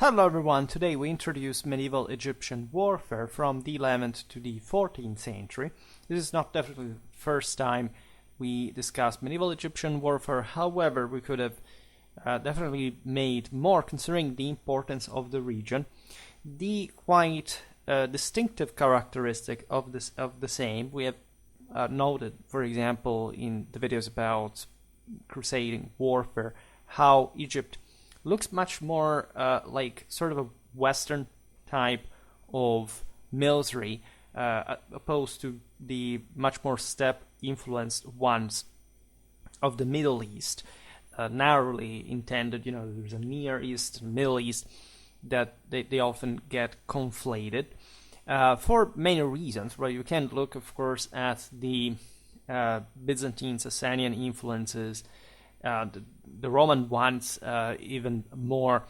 Hello everyone, today we introduce medieval Egyptian warfare from the 11th to the 14th century. This is not definitely the first time we discuss medieval Egyptian warfare, however we could have definitely made more considering the importance of the region. The quite distinctive characteristic of the same we have noted, for example, in the videos about crusading warfare, how Egypt looks much more like sort of a Western type of military, opposed to the much more steppe-influenced ones of the Middle East, narrowly intended. There's a Near East, Middle East, that they often get conflated for many reasons. Right? You can look, of course, at the Byzantine, Sasanian influences, the Roman ones, even more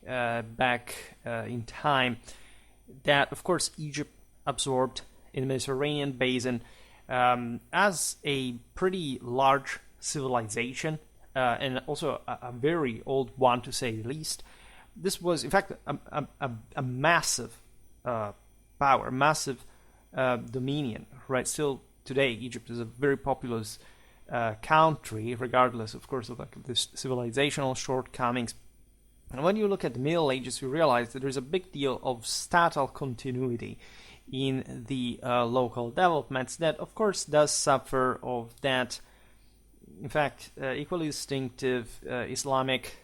back in time, that of course Egypt absorbed in the Mediterranean basin as a pretty large civilization, and also a very old one, to say the least. This was in fact a massive power, massive dominion, right? Still today Egypt is a very populous country, regardless, of course, of the civilizational shortcomings. And when you look at the Middle Ages, you realize that there's a big deal of statal continuity in the local developments that, of course, does suffer of that, in fact, equally distinctive Islamic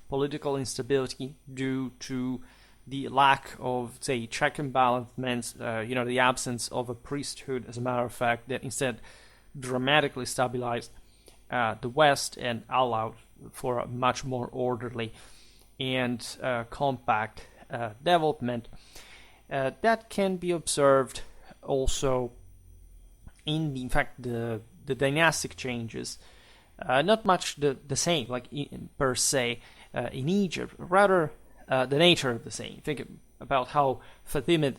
political instability due to the lack of, say, check and balances, the absence of a priesthood, as a matter of fact, that instead dramatically stabilized the West and allowed for a much more orderly and compact development. That can be observed also in fact, the dynastic changes. Not much the same, like per se, in Egypt, rather the nature of the same. Think about how Fatimid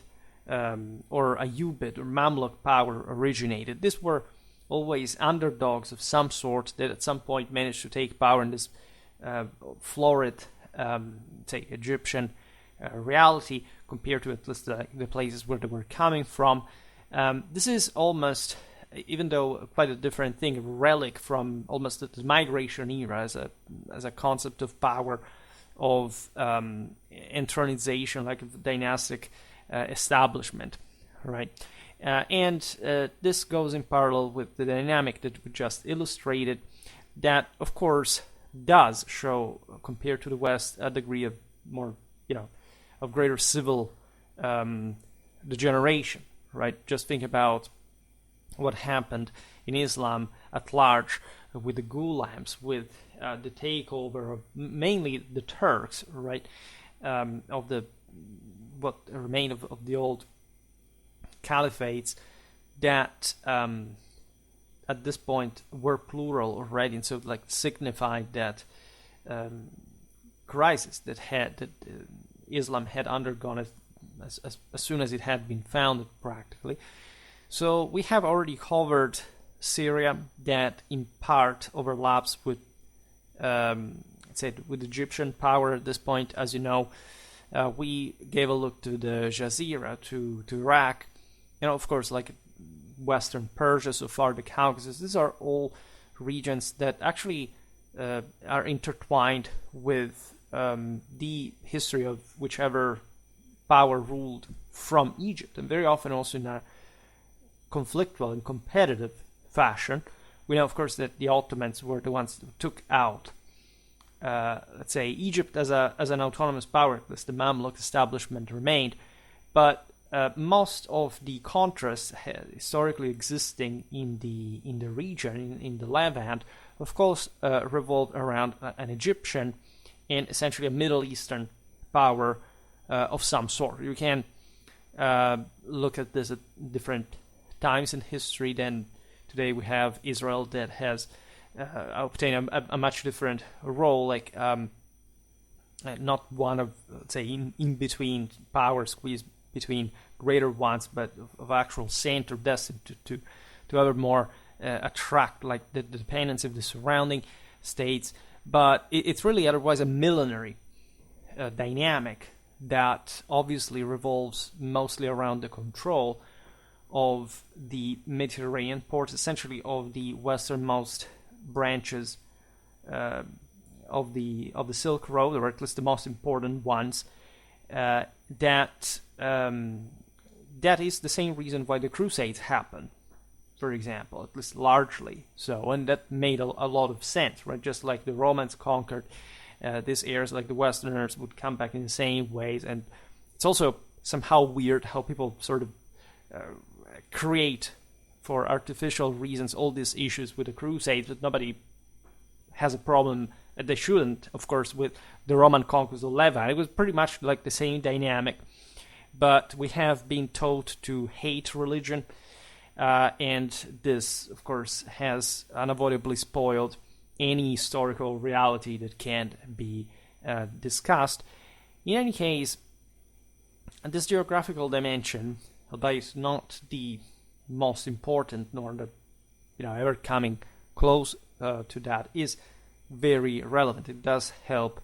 or Ayyubid or Mamluk power originated. These were always underdogs of some sort that at some point managed to take power in this florid, say, Egyptian reality, compared to at least the places where they were coming from. This is almost, even though quite a different thing, a relic from almost the migration era as a concept of power, of entronization, like a dynastic establishment, right? And this goes in parallel with the dynamic that we just illustrated, that of course does show, compared to the West, a degree of more, of greater civil degeneration, right? Just think about what happened in Islam at large with the Ghulams, with the takeover of mainly the Turks, right? Of what remained of the old caliphates that at this point were plural already, and so signified that crisis that Islam had undergone as soon as it had been founded, practically. So we have already covered Syria, that in part overlaps with with Egyptian power at this point. As you know, we gave a look to the Jazeera, to Iraq, of course, like Western Persia, so far the Caucasus. These are all regions that actually are intertwined with the history of whichever power ruled from Egypt, and very often also in a conflictual and competitive fashion. We know, of course, that the Ottomans were the ones who took out, let's say, Egypt as an autonomous power. At least the Mamluk establishment remained, but most of the contrasts historically existing in the region, in the Levant, of course, revolved around an Egyptian and essentially a Middle Eastern power of some sort. You can look at this at different times in history. Then today we have Israel that has obtained a much different role, not one of, let's say, in between power squeezed between greater ones, but of actual center destined to ever more attract the dependency of the surrounding states. But it's really otherwise a millenary dynamic that obviously revolves mostly around the control of the Mediterranean ports, essentially of the westernmost branches of the Silk Road, or at least the most important ones. That is the same reason why the Crusades happened, for example, at least largely so, and that made a lot of sense, right? Just like the Romans conquered these areas, like the Westerners would come back in the same ways. And it's also somehow weird how people sort of create, for artificial reasons, all these issues with the Crusades, but nobody has a problem, they shouldn't, of course, with the Roman conquest of Levant. It was pretty much like the same dynamic, but we have been taught to hate religion, and this, of course, has unavoidably spoiled any historical reality that can't be discussed. In any case, this geographical dimension, albeit not the most important, nor the ever coming close to that, is very relevant. It does help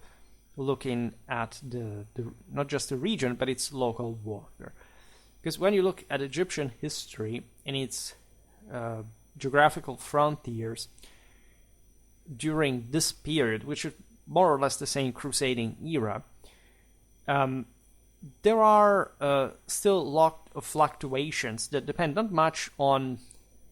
looking at the not just the region, but its local warfare. Because when you look at Egyptian history and its geographical frontiers during this period, which is more or less the same crusading era, there are still a lot of fluctuations that depend not much on,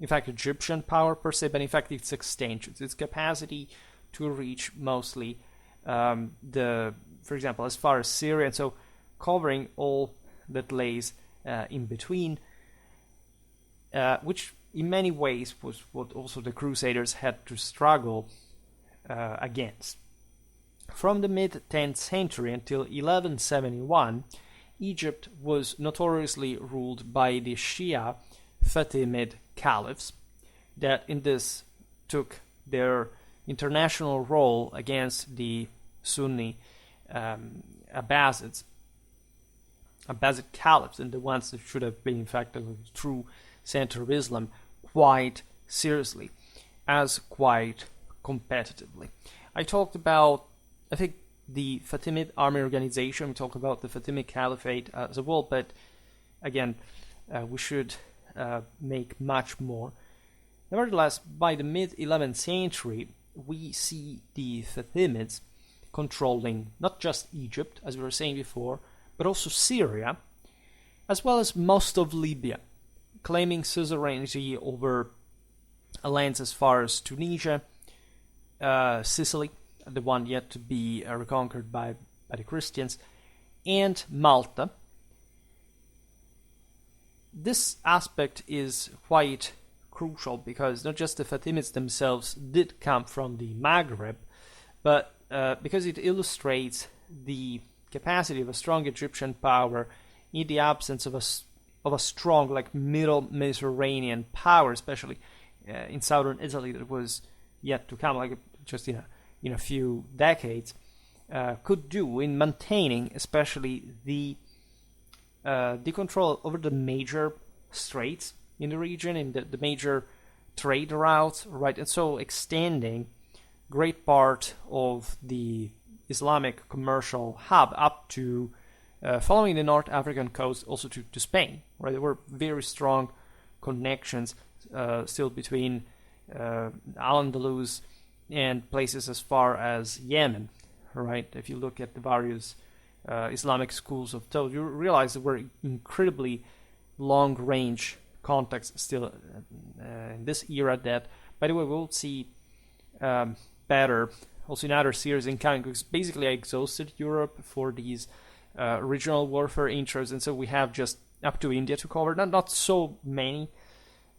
in fact, Egyptian power per se, but in fact its extensions, its capacity to reach mostly for example, as far as Syria, and so covering all that lays in between, which in many ways was what also the Crusaders had to struggle against. From the mid-10th century until 1171, Egypt was notoriously ruled by the Shia Fatimid caliphs that in this took their international role against the Sunni Abbasid caliphs, and the ones that should have been in fact the true center of Islam, quite seriously, as quite competitively. I talked about, I think, the Fatimid army organization, we talked about the Fatimid Caliphate as a whole, but again, we should make much more. Nevertheless, by the mid-11th century, we see the Fatimids controlling not just Egypt, as we were saying before, but also Syria, as well as most of Libya, claiming suzerainty over lands as far as Tunisia, Sicily, the one yet to be reconquered by the Christians, and Malta. This aspect is quite crucial because not just the Fatimids themselves did come from the Maghreb, but because it illustrates the capacity of a strong Egyptian power in the absence of a strong, like, middle Mediterranean power, especially in southern Italy, that was yet to come, like just in a few decades, could do in maintaining, especially the control over the major straits in the region, in the major trade routes, right? And so extending great part of the Islamic commercial hub up to following the North African coast, also to Spain, right? There were very strong connections still between Al-Andalus and places as far as Yemen, right? If you look at the various Islamic schools of thought, you realize there were incredibly long-range contacts still in this era that, by the way, we'll see better also in other series incoming, because basically I exhausted Europe for these regional warfare intros, and so we have just up to India to cover. Not so many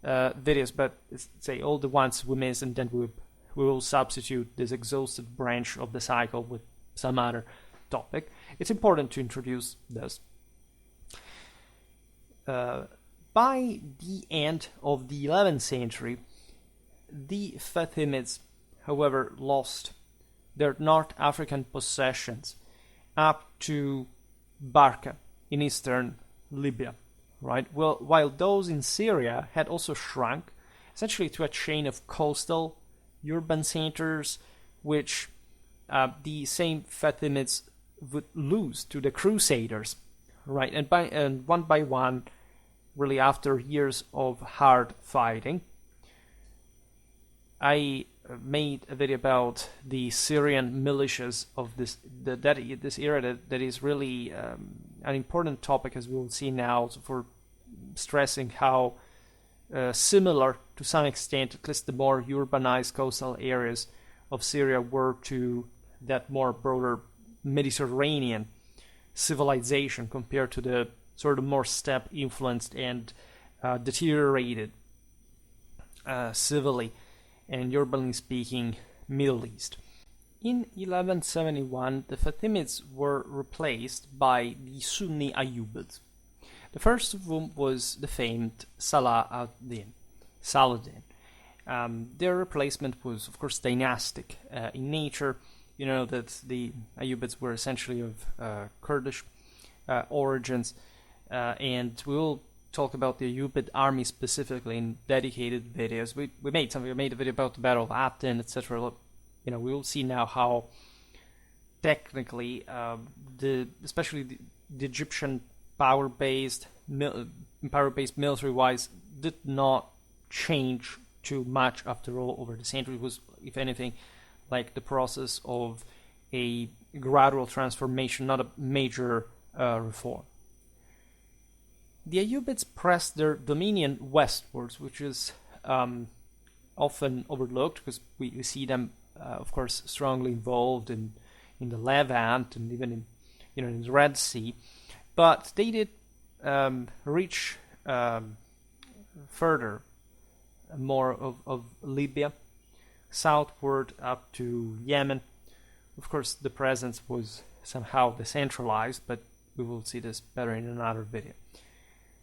videos, but say all the ones we missed, and then we will substitute this exhausted branch of the cycle with some other topic. It's important to introduce this. By the end of the 11th century, the Fatimids, however, lost their North African possessions up to Barca in eastern Libya, right? Well, while those in Syria had also shrunk, essentially to a chain of coastal urban centers, which the same Fatimids would lose to the Crusaders, right? And one by one, really after years of hard fighting, I made a video about the Syrian militias of this era that is really an important topic, as we will see now, for stressing how similar to some extent, at least the more urbanized coastal areas of Syria were to that more broader Mediterranean civilization compared to the sort of more steppe influenced and deteriorated civilly and urbanly speaking Middle East. In 1171, the Fatimids were replaced by the Sunni Ayyubids, the first of whom was the famed Saladin. Their replacement was, of course, dynastic in nature. You know that the Ayyubids were essentially of Kurdish origins, and we will talk about the Ayyubid army specifically in dedicated videos. We made a video about the Battle of Aten, etc. We will see now how technically, especially the Egyptian power-based military-wise, did not change too much after all over the century. It was, if anything, like the process of a gradual transformation, not a major reform. The Ayyubids pressed their dominion westwards, which is often overlooked because we see them, of course, strongly involved in the Levant and even in the Red Sea. But they did reach further, more of Libya, southward up to Yemen. Of course, the presence was somehow decentralized, but we will see this better in another video.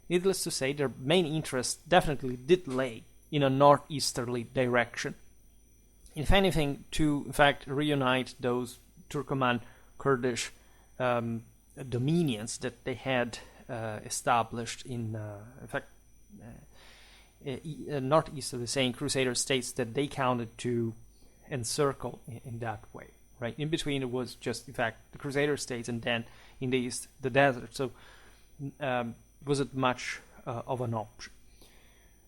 Needless to say, their main interest definitely did lay in a northeasterly direction. If anything, to in fact reunite those Turkoman Kurdish dominions that they had established in fact, northeast of the same Crusader states that they counted to encircle in that way. Right in between, it was just in fact the Crusader states, and then in the east the desert. So wasn't much of an option.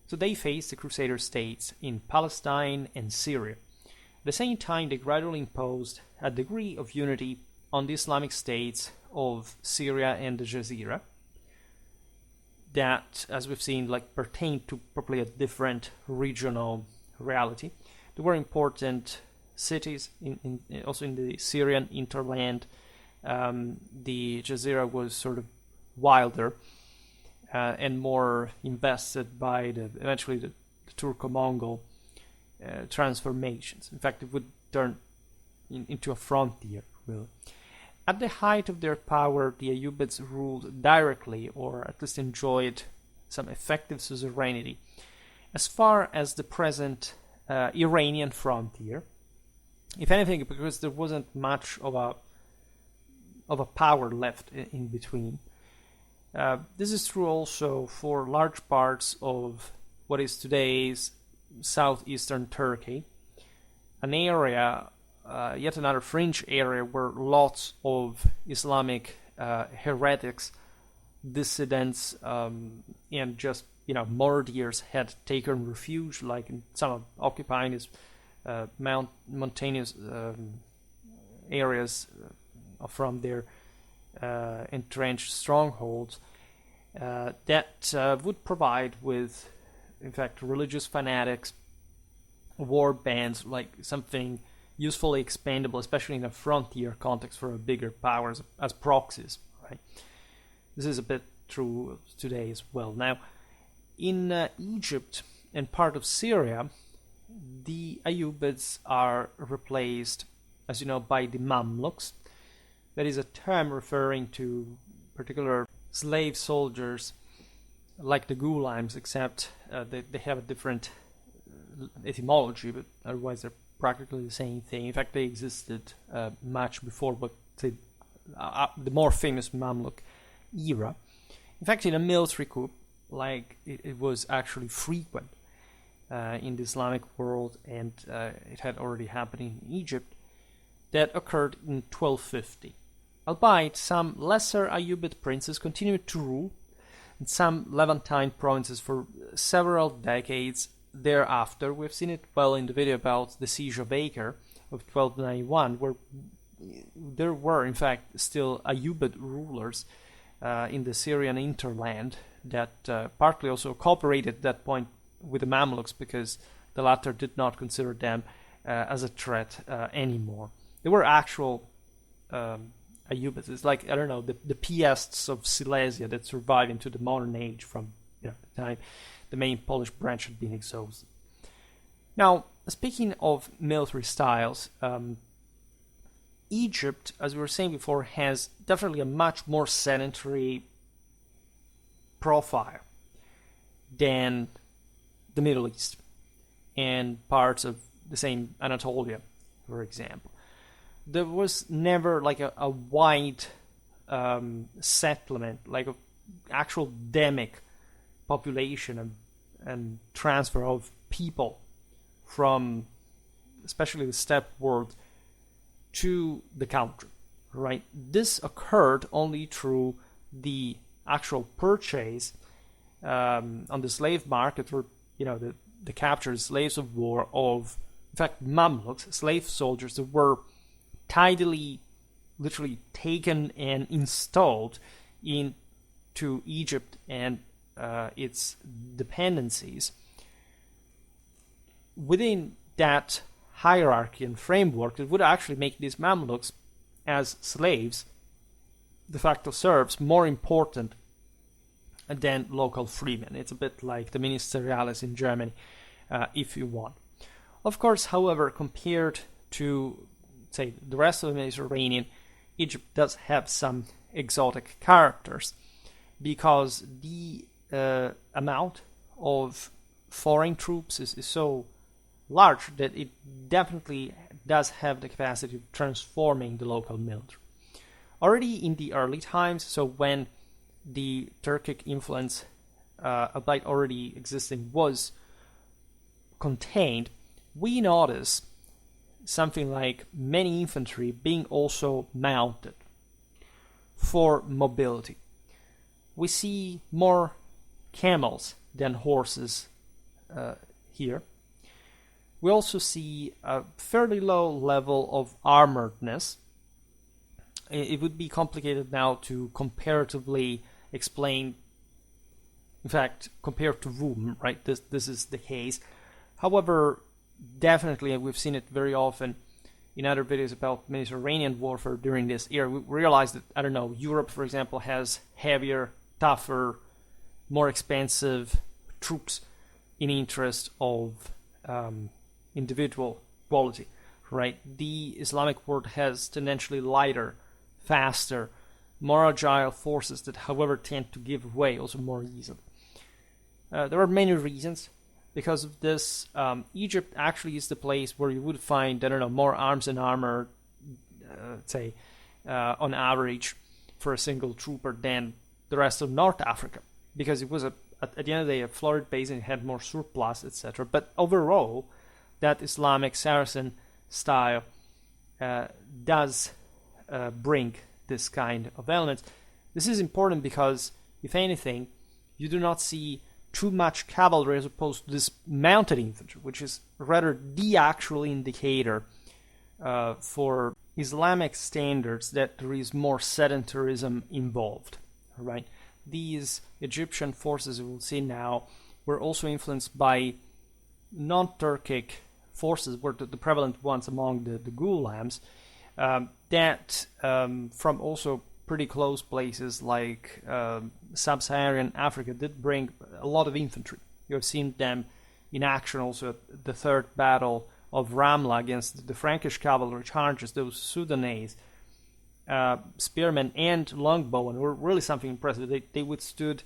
So they faced the Crusader states in Palestine and Syria. At the same time, they gradually imposed a degree of unity on the Islamic states of Syria and the Jazeera that, as we've seen, pertained to probably a different regional reality. There were important cities also in the Syrian hinterland. The Jazeera was sort of wilder and more invested by eventually the Turco-Mongol transformations. In fact, it would turn into a frontier, really. At the height of their power, the Ayyubids ruled directly, or at least enjoyed some effective suzerainty, as far as the present Iranian frontier. If anything, because there wasn't much of a power left in between. This is true also for large parts of what is today's southeastern Turkey, an area, yet another fringe area where lots of Islamic heretics, dissidents, and just martyrs had taken refuge, like in some occupying these mountainous areas from their entrenched strongholds that would provide with, in fact, religious fanatics, war bands, like something usefully expandable, especially in a frontier context for a bigger powers as proxies, right? This is a bit true today as well. Now, in Egypt and part of Syria, the Ayyubids are replaced, as you know, by the Mamluks. That is a term referring to particular slave soldiers like the Ghulams, except they have a different etymology, but otherwise they're practically the same thing. In fact, they existed much before the more famous Mamluk era. In fact, in a military coup, it was actually frequent in the Islamic world, and it had already happened in Egypt, that occurred in 1250. albeit some lesser Ayyubid princes continued to rule in some Levantine provinces for several decades thereafter. We've seen it well in the video about the siege of Acre of 1291, where there were in fact still Ayyubid rulers in the Syrian hinterland that partly also cooperated at that point with the Mamluks because the latter did not consider them as a threat anymore. They were actual Ayyubids. It's like, I don't know, the Piasts of Silesia that survived into the modern age from the time the main Polish branch had been exhausted. Now, speaking of military styles, Egypt, as we were saying before, has definitely a much more sedentary profile than the Middle East and parts of the same Anatolia, for example. There was never like a wide settlement, like an actual demic population and transfer of people from especially the steppe world to the country, right? This occurred only through the actual purchase on the slave market, or the captured slaves of war of, in fact, Mamluks, slave soldiers that were tidily, literally taken and installed into Egypt and its dependencies. Within that hierarchy and framework, it would actually make these Mamluks as slaves, de facto serfs, more important than local freemen. It's a bit like the ministeriales in Germany, if you want. Of course, however, compared to, say, the rest of the Mediterranean, Egypt does have some exotic characters because the amount of foreign troops is so large that it definitely does have the capacity of transforming the local military. Already in the early times, so when the Turkic influence, albeit already existing, was contained, we notice something like many infantry being also mounted for mobility. We see more camels than horses here. We also see a fairly low level of armoredness. It would be complicated now to comparatively explain, in fact, compared to Rome, right? This is the case. However, definitely, we've seen it very often in other videos about Mediterranean warfare during this era. We realize that, I don't know, Europe, for example, has heavier, tougher, more expensive troops in interest of individual quality, right? The Islamic world has tendentially lighter, faster, more agile forces that, however, tend to give way also more easily. There are many reasons. Because of this, Egypt actually is the place where you would find, I don't know, more arms and armor, say, on average, for a single trooper than the rest of North Africa. Because it was, at the end of the day, a florid basin, it had more surplus, etc. But overall, that Islamic Saracen style does bring this kind of elements. This is important because, if anything, you do not see too much cavalry as opposed to this mounted infantry, which is rather the actual indicator for Islamic standards that there is more sedentarism involved, right? These Egyptian forces, we will see now, were also influenced by non-Turkic forces, were the prevalent ones among the Ghulams, that from also pretty close places like sub-Saharan Africa did bring a lot of infantry. You have seen them in action also at the Third Battle of Ramla against the Frankish cavalry charges, those Sudanese spearmen and longbowmen were really something impressive. They withstood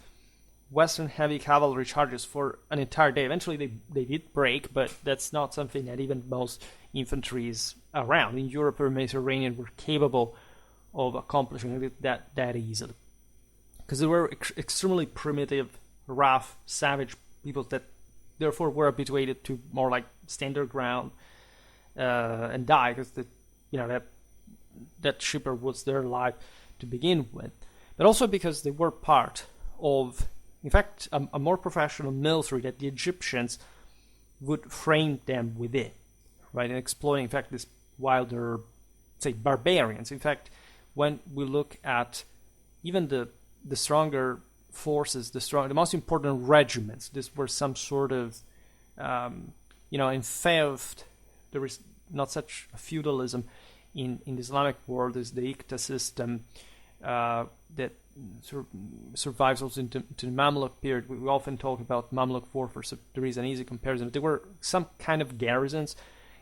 Western heavy cavalry charges for an entire day. Eventually they did break, but that's not something that even most infantries around in Europe or Mediterranean were capable of accomplishing that easily. Because they were extremely primitive, rough, savage people that therefore were habituated to more like stand their ground and die, because that that shepherd was their life to begin with, but also because they were part of, in fact, a more professional military that the Egyptians would frame them within, right, and exploiting, in fact, this wilder, say, barbarians. In fact, when we look at even the stronger forces, the most important regiments, these were some sort of, in faith, there is not such a feudalism in the Islamic world as the Iqta system that survives also into the Mamluk period. We often talk about Mamluk warfare, so there is an easy comparison. There were some kind of garrisons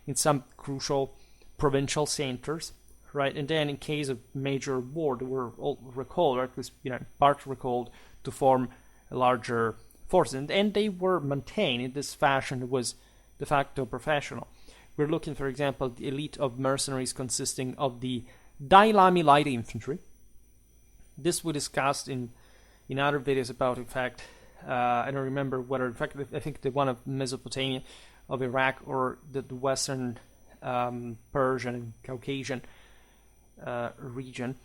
in some crucial provincial centers, right? And then in case of major war, they were all recalled, or at least part recalled, to form a larger force. And they were maintained in this fashion that was de facto professional. We're looking, for example, at the elite of mercenaries consisting of the Dailami light infantry. This we discussed in other videos about, in fact, I don't remember whether, in fact, I think the one of Mesopotamia, of Iraq, or the Western Persian and Caucasian region,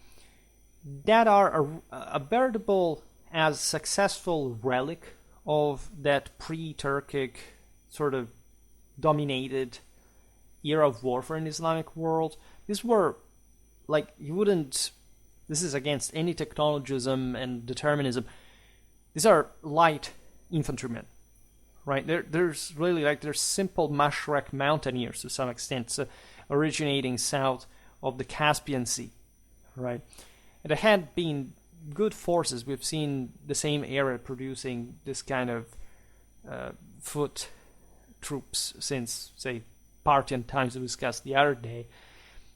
that are a veritable as successful relic of that pre-Turkic sort of dominated era of warfare in the Islamic world. These were, like, this is against any technologism and determinism. These are light infantrymen, right? There's really, like, they're simple Mashrek mountaineers to some extent, so originating south of the Caspian Sea, right? And there had been good forces. We've seen the same era producing this kind of foot troops since, say, Parthian times we discussed the other day.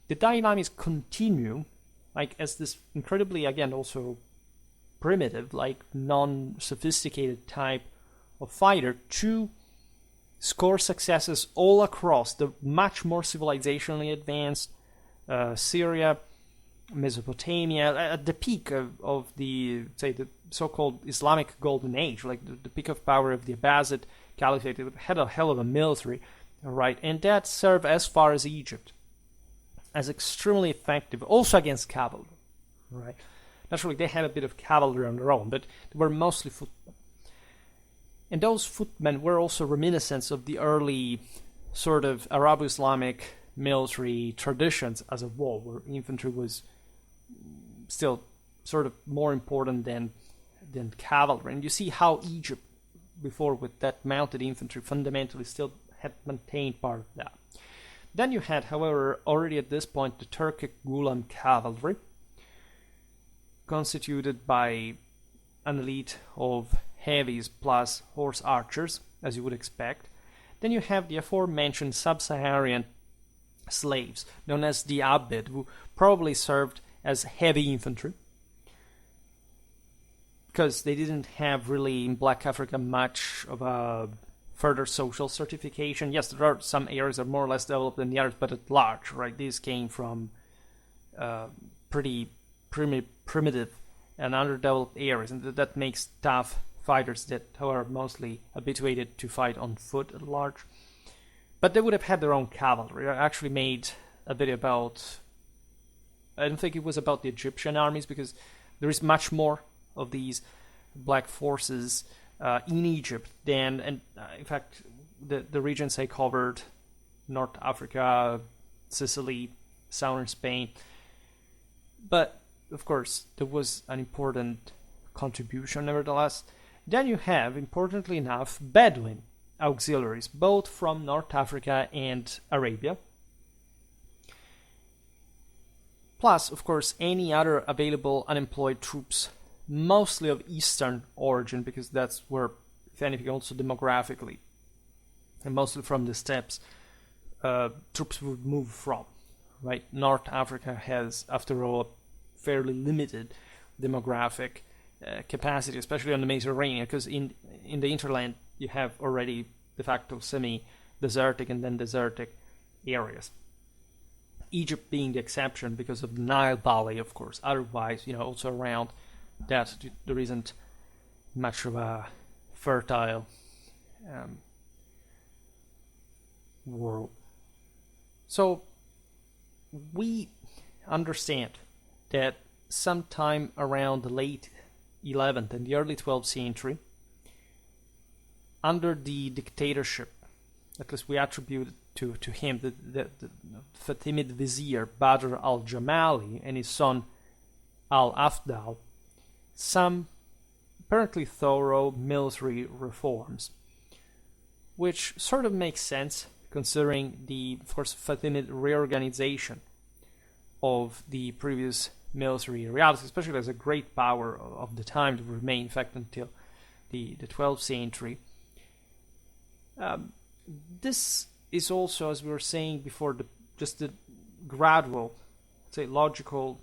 The Dailamis continue, like, as this incredibly, again, also primitive, like, non-sophisticated type of fighter, to score successes all across the much more civilizationally advanced Syria, Mesopotamia, at the peak of the, say, the so-called Islamic Golden Age, like the peak of power of the Abbasid Caliphate. It had a hell of a military, right? And that served as far as Egypt as extremely effective, also against cavalry, right? Naturally, they had a bit of cavalry on their own, but they were mostly footmen. And those footmen were also reminiscent of the early sort of Arabo-Islamic military traditions as a whole, where infantry was still sort of more important than cavalry. And you see how Egypt, before with that mounted infantry, fundamentally still had maintained part of that. Then you had, however, already at this point, the Turkic Gulam cavalry, constituted by an elite of heavies plus horse archers, as you would expect. Then you have the aforementioned sub-Saharan slaves, known as the Abid, who probably served as heavy infantry, because they didn't have really in Black Africa much of a further social certification. Yes, there are some areas that are more or less developed than the others, but at large, right, these came from pretty primitive and underdeveloped areas, and that makes tough fighters that are mostly habituated to fight on foot at large. But they would have had their own cavalry. I actually made a video about, I don't think it was about the Egyptian armies, because there is much more of these black forces in Egypt than, and in fact, the regions I covered, North Africa, Sicily, southern Spain. But, of course, there was an important contribution nevertheless. Then you have, importantly enough, Bedouin auxiliaries, both from North Africa and Arabia. Plus, of course, any other available unemployed troops, mostly of Eastern origin, because that's where, if anything, also demographically, and mostly from the steppes, troops would move from, right? North Africa has, after all, a fairly limited demographic capacity, especially on the Mediterranean, because in the hinterland you have already de facto semi-desertic and then desertic areas. Egypt being the exception because of the Nile Valley, of course. Otherwise, also around that there isn't much of a fertile world. So we understand that sometime around the late 11th and the early 12th century, under the dictatorship, at least we attribute to him, the Fatimid vizier Badr al-Jamali and his son al-Afdal, some apparently thorough military reforms, which sort of makes sense considering the, of course, Fatimid reorganization of the previous military reality, especially as a great power of the time to remain, in fact, until the 12th century. This is also, as we were saying before, just the gradual, say, logical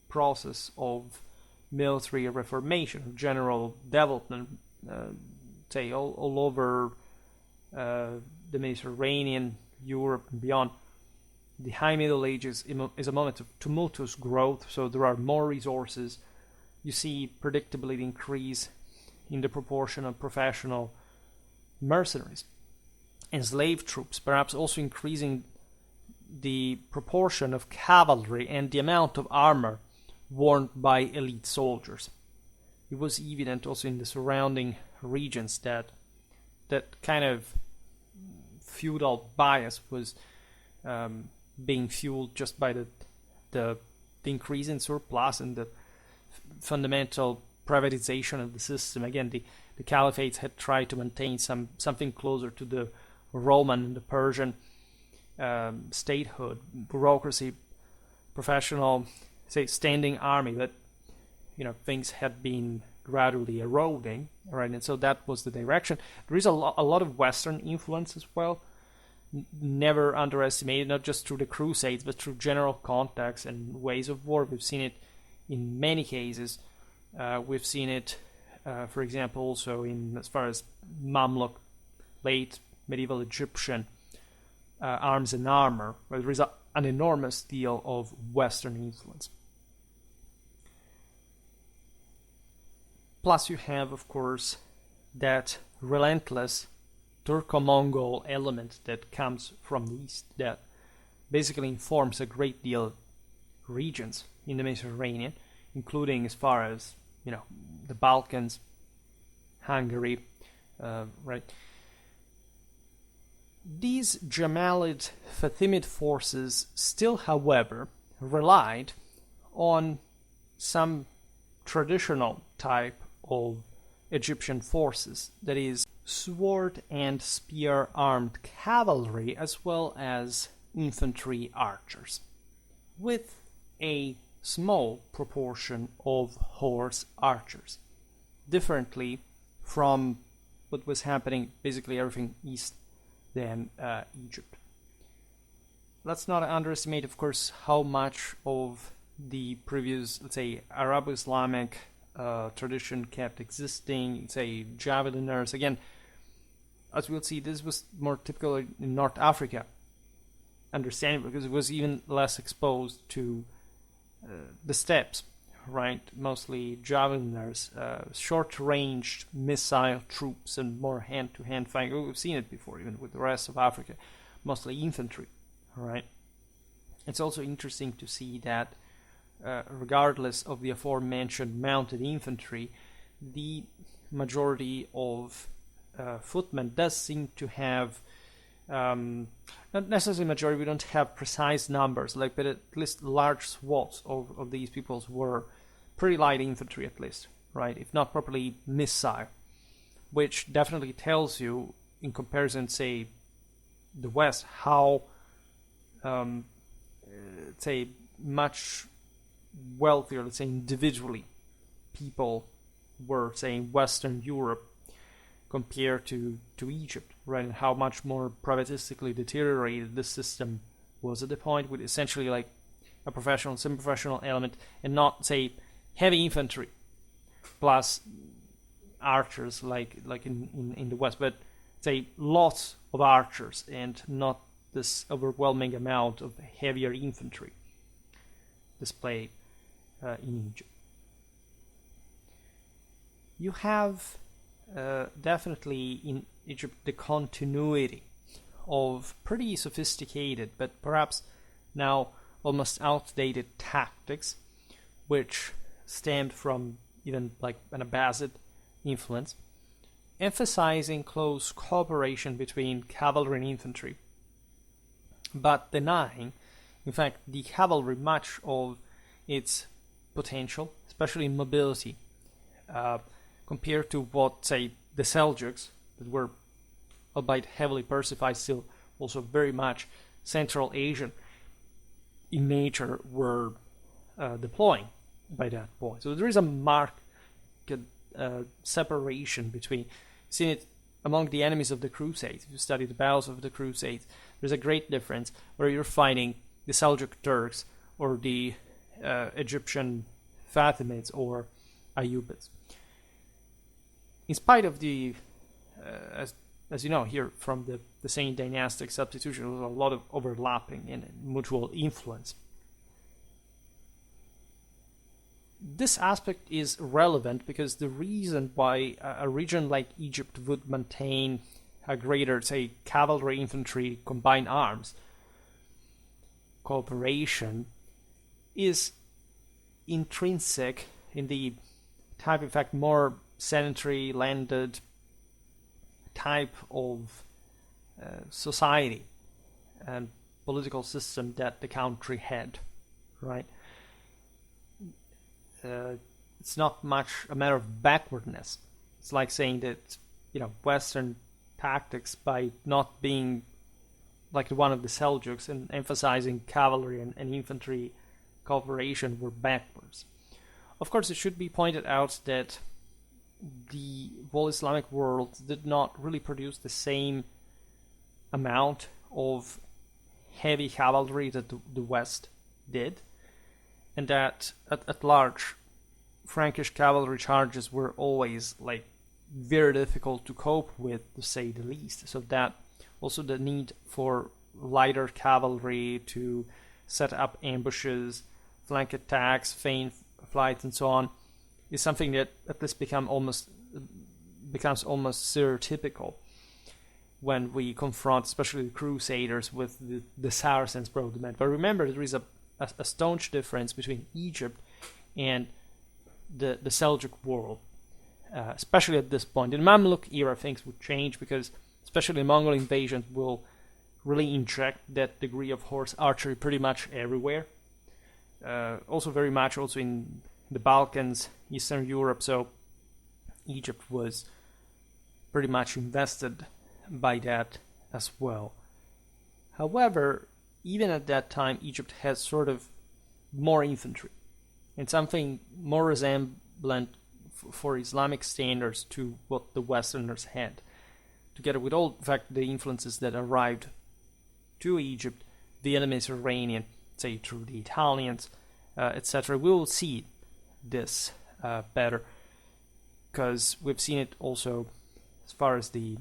process of military reformation, of general development, say, all over the Mediterranean, Europe, and beyond. The High Middle Ages is a moment of tumultuous growth, so there are more resources. You see predictably the increase in the proportion of professional mercenaries and slave troops, perhaps also increasing the proportion of cavalry and the amount of armor worn by elite soldiers. It was evident also in the surrounding regions that kind of feudal bias was being fueled just by the increase in surplus and the fundamental privatization of the system. Again, the caliphates had tried to maintain something closer to the Roman and the Persian statehood, bureaucracy, professional, say, standing army, but things had been gradually eroding, right? And so that was the direction. There is a lot of Western influence as well. Never underestimated, not just through the Crusades, but through general contacts and ways of war. We've seen it in many cases. We've seen it, for example, also in as far as Mamluk, late medieval Egyptian arms and armor, where there is an enormous deal of Western influence. Plus, you have, of course, that relentless Turco-Mongol element that comes from the east that basically informs a great deal of regions in the Mediterranean, including as far as, the Balkans, Hungary, right? These Jamalid Fatimid forces still, however, relied on some traditional type of Egyptian forces, that is, sword and spear armed cavalry as well as infantry archers, with a small proportion of horse archers, differently from what was happening, basically everything east than Egypt. Let's not underestimate, of course, how much of the previous, let's say, Arabo-Islamic tradition kept existing, say, javeliners. Again, as we'll see, this was more typical in North Africa, understandably, because it was even less exposed to the steppes, right? Mostly javeliners, short-ranged missile troops, and more hand-to-hand fighting. We've seen it before, even with the rest of Africa, mostly infantry, right? It's also interesting to see that regardless of the aforementioned mounted infantry, the majority of footmen does seem to have, not necessarily majority, we don't have precise numbers, but at least large swaths of these peoples were pretty light infantry, at least, right? If not properly missile, which definitely tells you, in comparison, say, the West, how, say, much wealthier, let's say, individually, people were, say, in Western Europe compared to Egypt, right? And how much more privatistically deteriorated the system was at the point, with essentially like a professional, semi-professional element, and not, say, heavy infantry plus archers like in the West, but say lots of archers and not this overwhelming amount of heavier infantry displayed in Egypt. You have definitely in Egypt the continuity of pretty sophisticated but perhaps now almost outdated tactics, which stemmed from even like an Abbasid influence, emphasizing close cooperation between cavalry and infantry, but denying, in fact, the cavalry much of its potential, especially in mobility, compared to what, say, the Seljuks, that were, albeit heavily Persified, still also very much Central Asian in nature, were deploying by that point. So there is a marked separation between, you've seen it among the enemies of the Crusades. If you study the battles of the Crusades, there's a great difference where you're fighting the Seljuk Turks or the Egyptian Fatimids or Ayyubids. In spite of the, as you know here from the same dynastic substitution, there was a lot of overlapping and mutual influence. This aspect is relevant because the reason why a region like Egypt would maintain a greater, say, cavalry, infantry, combined arms cooperation is intrinsic in the type, in fact, more sedentary, landed type of society and political system that the country had, right? It's not much a matter of backwardness. It's like saying that, Western tactics, by not being like the one of the Seljuks and emphasizing cavalry and infantry cooperation, were backwards. Of course, it should be pointed out that the whole Islamic world did not really produce the same amount of heavy cavalry that the West did, and that at large Frankish cavalry charges were always like very difficult to cope with, to say the least. So that also the need for lighter cavalry to set up ambushes, flank attacks, feign flights, and so on, is something that at least becomes almost stereotypical when we confront, especially the Crusaders, with the Saracens' broad. But remember, there is a staunch difference between Egypt and the Seljuk world, especially at this point. In the Mamluk era, things would change because, especially the Mongol invasions, will really inject that degree of horse archery pretty much everywhere. Also very much also in the Balkans, Eastern Europe, so Egypt was pretty much invested by that as well. However, even at that time, Egypt has sort of more infantry and something more resemblant for Islamic standards to what the Westerners had, together with all, in fact, the influences that arrived to Egypt, the Mediterranean, say through the Italians, etc. We will see this better because we've seen it also as far as the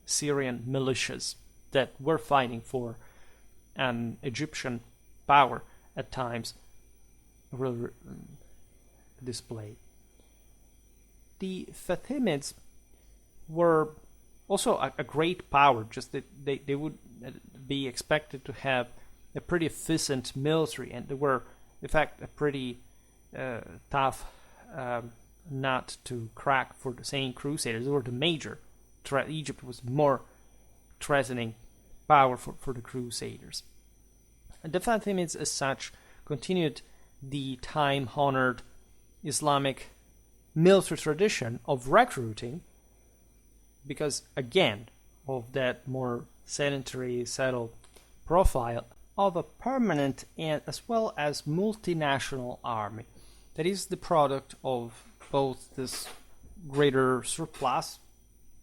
Syrian militias that were fighting for an Egyptian power at times will display. The Fatimids were also a great power, just that they would be expected to have a pretty efficient military, and they were, in fact, a pretty tough nut to crack for the same Crusaders. They were the major threat. Egypt was more threatening power for the Crusaders. And the Fatimids, as such, continued the time-honored Islamic military tradition of recruiting because, again, of that more sedentary, settled profile of a permanent and as well as multinational army that is the product of both this greater surplus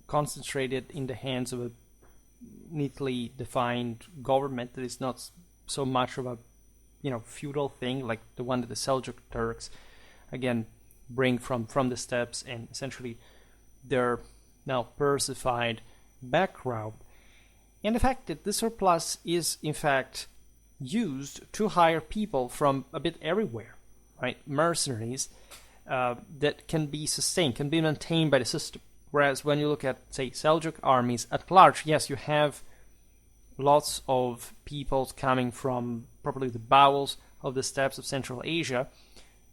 concentrated in the hands of a neatly defined government that is not so much of a feudal thing like the one that the Seljuk Turks again bring from the steppes, and essentially their now Persified background, and the fact that the surplus is in fact used to hire people from a bit everywhere, right? Mercenaries that can be sustained, can be maintained by the system. Whereas when you look at, say, Seljuk armies at large, yes, you have lots of people coming from probably the bowels of the steppes of Central Asia.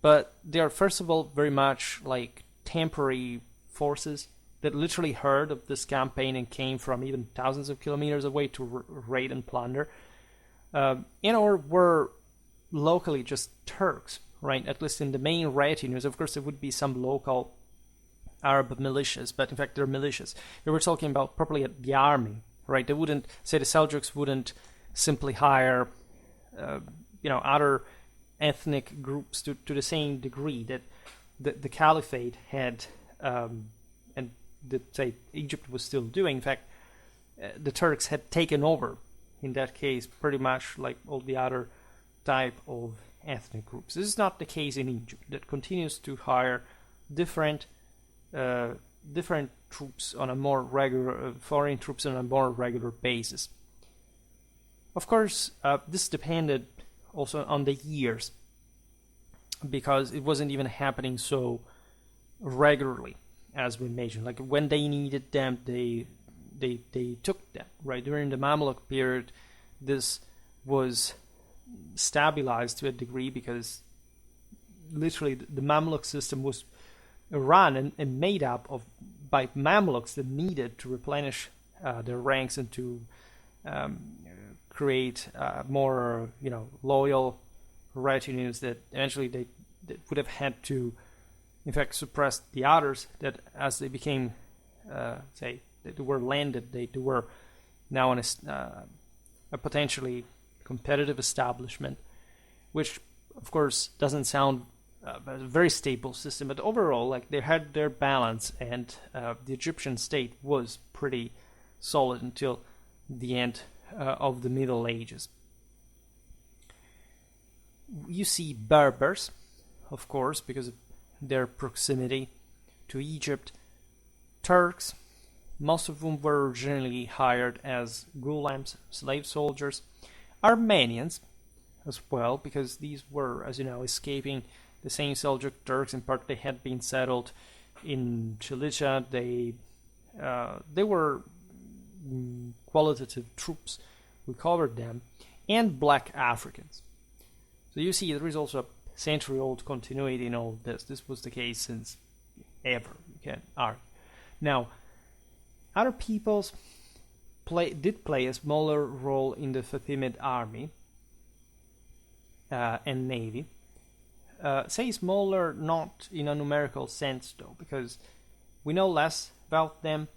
But they are, first of all, very much like temporary forces that literally heard of this campaign and came from even thousands of kilometers away to raid and plunder, or were locally just Turks, right? At least in the main retinues. Of course, there would be some local Arab militias, but in fact, they're militias. We were talking about properly the army, right? They wouldn't, say the Seljuks wouldn't simply hire, other ethnic groups to the same degree that the caliphate had, and say Egypt was still doing. In fact, the Turks had taken over, in that case, pretty much like all the other type of ethnic groups. This is not the case in Egypt. That continues to hire different troops on a more regular, foreign troops on a more regular basis. Of course, this depended also on the years, because it wasn't even happening so regularly as we mentioned. Like when they needed them, they took them, right? During the Mamluk period, this was stabilized to a degree because literally the Mamluk system was run and made up of by Mamluks that needed to replenish their ranks and to create more loyal retinues that eventually they would have had to in fact suppress the others that as they became they were landed, they were now in a potentially competitive establishment, which of course doesn't sound a very stable system, but overall, like, they had their balance, and the Egyptian state was pretty solid until the end of the Middle Ages. You see Berbers, of course, because of their proximity to Egypt. Turks, most of whom were originally hired as gulams, slave soldiers. Armenians, as well, because these were, as you know, escaping the same Seljuk Turks. In part, they had been settled in Cilicia. They were qualitative troops. We covered them, and Black Africans. So you see, there is also a century-old continuity in all of this. This was the case since ever, you can argue. Now, other peoples did play a smaller role in the Fatimid army and navy. Say smaller, not in a numerical sense, though, because we know less about them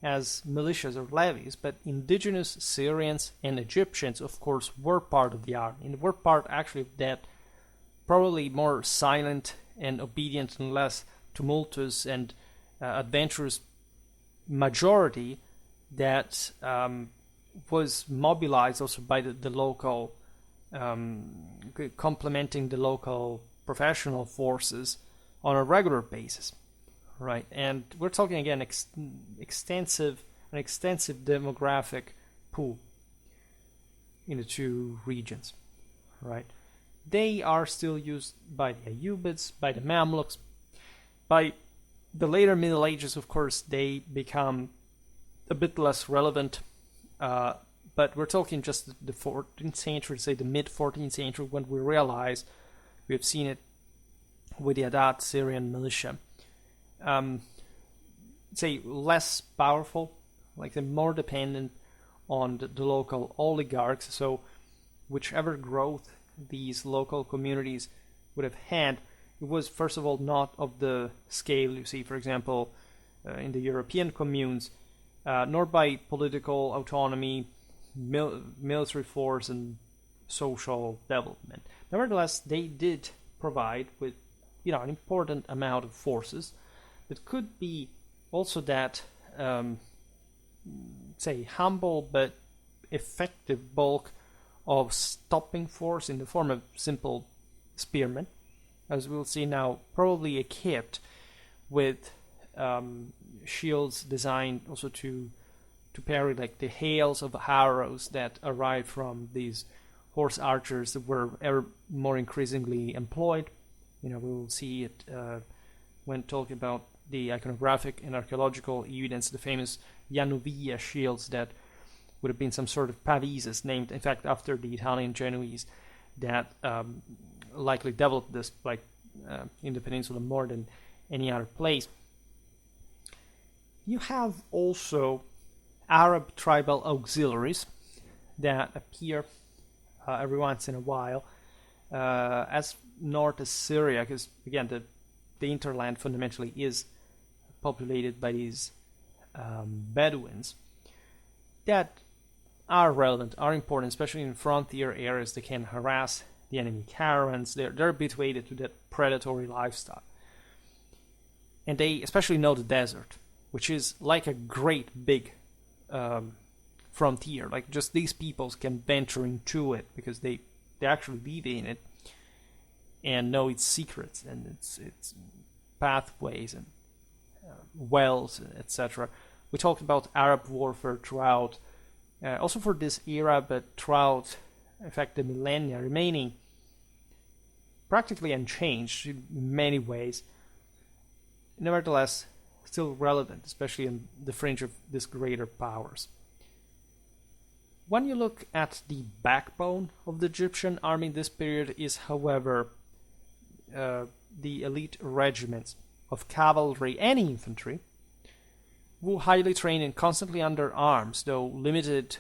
as militias or levies, but indigenous Syrians and Egyptians, of course, were part of the army, and were part actually of that probably more silent and obedient and less tumultuous and adventurous majority that was mobilized also by the local, complementing the local professional forces on a regular basis, right? And we're talking again an extensive demographic pool in the two regions, right? They are still used by the Ayyubids, by the Mamluks. By the later Middle Ages, of course, they become a bit less relevant, but we're talking just the 14th century, say the mid-14th century, when we realize we have seen it with the Adad Syrian militia. Say less powerful, like they're more dependent on the local oligarchs. So whichever growth these local communities would have had, it was first of all not of the scale you see, for example, in the European communes, nor by political autonomy, military force, and social development. Nevertheless, they did provide with an important amount of forces that could be also that say humble but effective bulk of stopping force in the form of simple spearmen, as we'll see now, probably equipped with shields designed also to parry like the hails of arrows that arrived from these horse archers that were ever more increasingly employed. We will see it when talking about the iconographic and archaeological evidence, the famous Januvia shields that would have been some sort of pavises named, in fact, after the Italian Genoese that likely developed this in the peninsula more than any other place. You have also Arab tribal auxiliaries that appear every once in a while, as north as Syria, because again the hinterland fundamentally is populated by these Bedouins that are relevant, are important, especially in frontier areas. They can harass the enemy caravans. They're habituated to that predatory lifestyle. And they especially know the desert, which is like a great big frontier. Like, just these peoples can venture into it because they actually live in it and know its secrets and its pathways and wells, etc. We talked about Arab warfare throughout, also for this era, but throughout, in fact, the millennia, remaining practically unchanged in many ways. Nevertheless, still relevant, especially in the fringe of these greater powers. When you look at the backbone of the Egyptian army in this period is, however, the elite regiments of cavalry and infantry, who highly trained and constantly under arms, though limited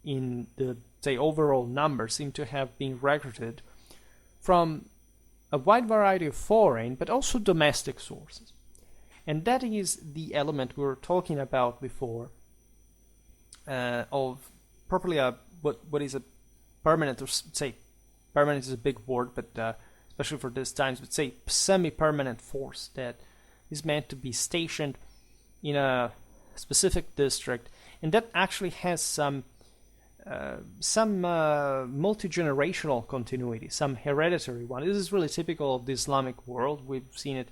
in the, say, overall number, seem to have been recruited from a wide variety of foreign but also domestic sources. And that is the element we were talking about before, of properly what is a permanent, or say permanent is a big word, but especially for these times, but say semi-permanent force that is meant to be stationed in a specific district, and that actually has some multi-generational continuity, some hereditary one. This is really typical of the Islamic world. We've seen it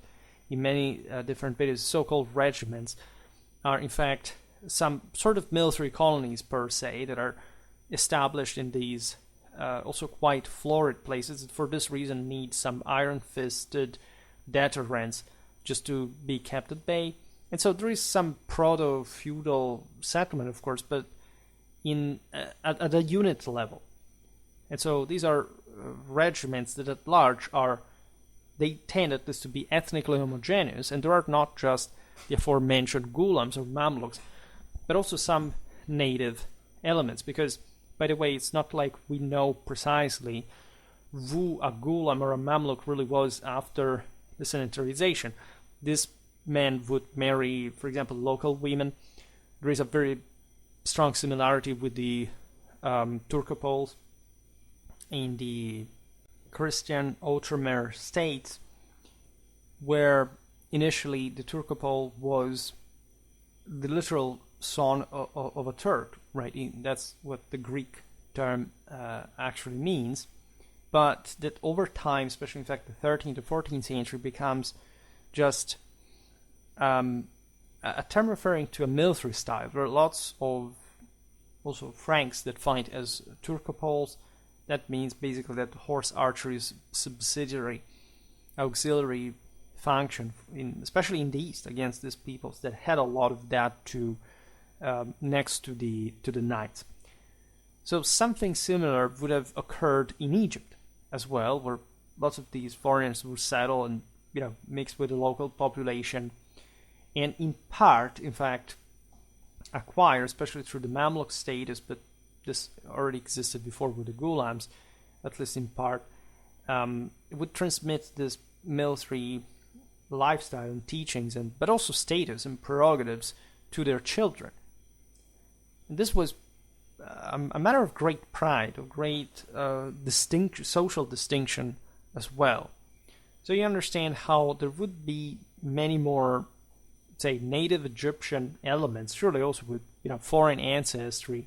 in many different videos. So-called regiments are in fact some sort of military colonies per se that are established in these also quite florid places, and for this reason need some iron-fisted deterrents just to be kept at bay. And so there is some proto-feudal settlement, of course, but at a unit level. And so these are regiments that at large they tend at least to be ethnically homogeneous, and there are not just the aforementioned Ghulams or Mamluks, but also some native elements, because, by the way, it's not like we know precisely who a Ghulam or a Mamluk really was after the sanitarization. This men would marry, for example, local women. There is a very strong similarity with the Turcopoles in the Christian Outremer states, where initially the Turcopole was the literal son of a Turk, right? That's what the Greek term actually means. But that over time, especially in fact the 13th to 14th century, becomes just a term referring to a military style. There are lots of also Franks that fight as Turcopoles. That means basically that horse-archery is subsidiary, auxiliary function, especially in the East, against these peoples that had a lot of that to next to the knights. So something similar would have occurred in Egypt as well, where lots of these foreigners would settle and mix with the local population, and in part, in fact, acquire, especially through the Mamluk status, but this already existed before with the Ghulams, at least in part, would transmit this military lifestyle and teachings, but also status and prerogatives to their children. And this was a matter of great pride, of great social distinction as well. So you understand how there would be many more, say, native Egyptian elements, surely also with foreign ancestry,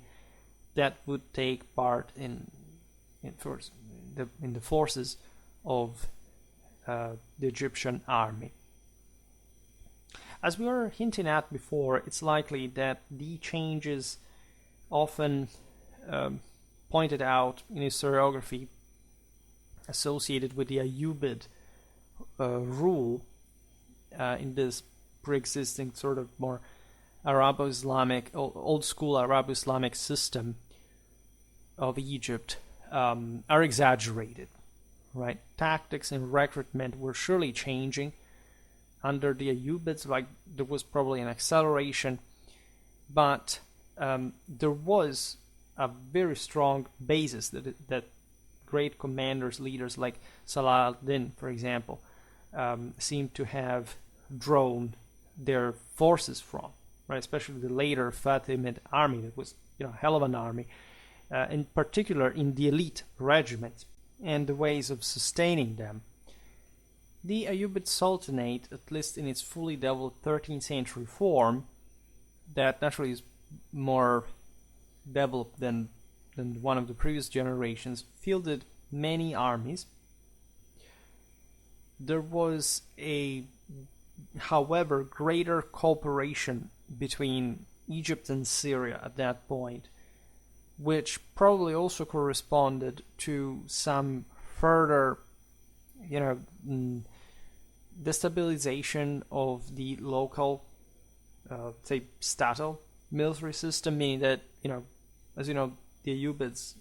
that would take part in the forces of the Egyptian army. As we were hinting at before, it's likely that the changes often pointed out in historiography associated with the Ayyubid rule in this pre-existing sort of more Arabo-Islamic, old-school Arabo-Islamic system of Egypt, are exaggerated, right? Tactics and recruitment were surely changing under the Ayyubids. Like, there was probably an acceleration, but there was a very strong basis that great commanders, leaders like Salah ad-Din, for example, seem to have drawn their forces from, right? Especially the later Fatimid army, that was, a hell of an army, in particular in the elite regiments and the ways of sustaining them. The Ayyubid Sultanate, at least in its fully developed 13th century form, that naturally is more developed than one of the previous generations, fielded many armies. There was however, greater cooperation between Egypt and Syria at that point, which probably also corresponded to some further, destabilization of the local, say, statal military system, meaning that, as you know, the Ayyubids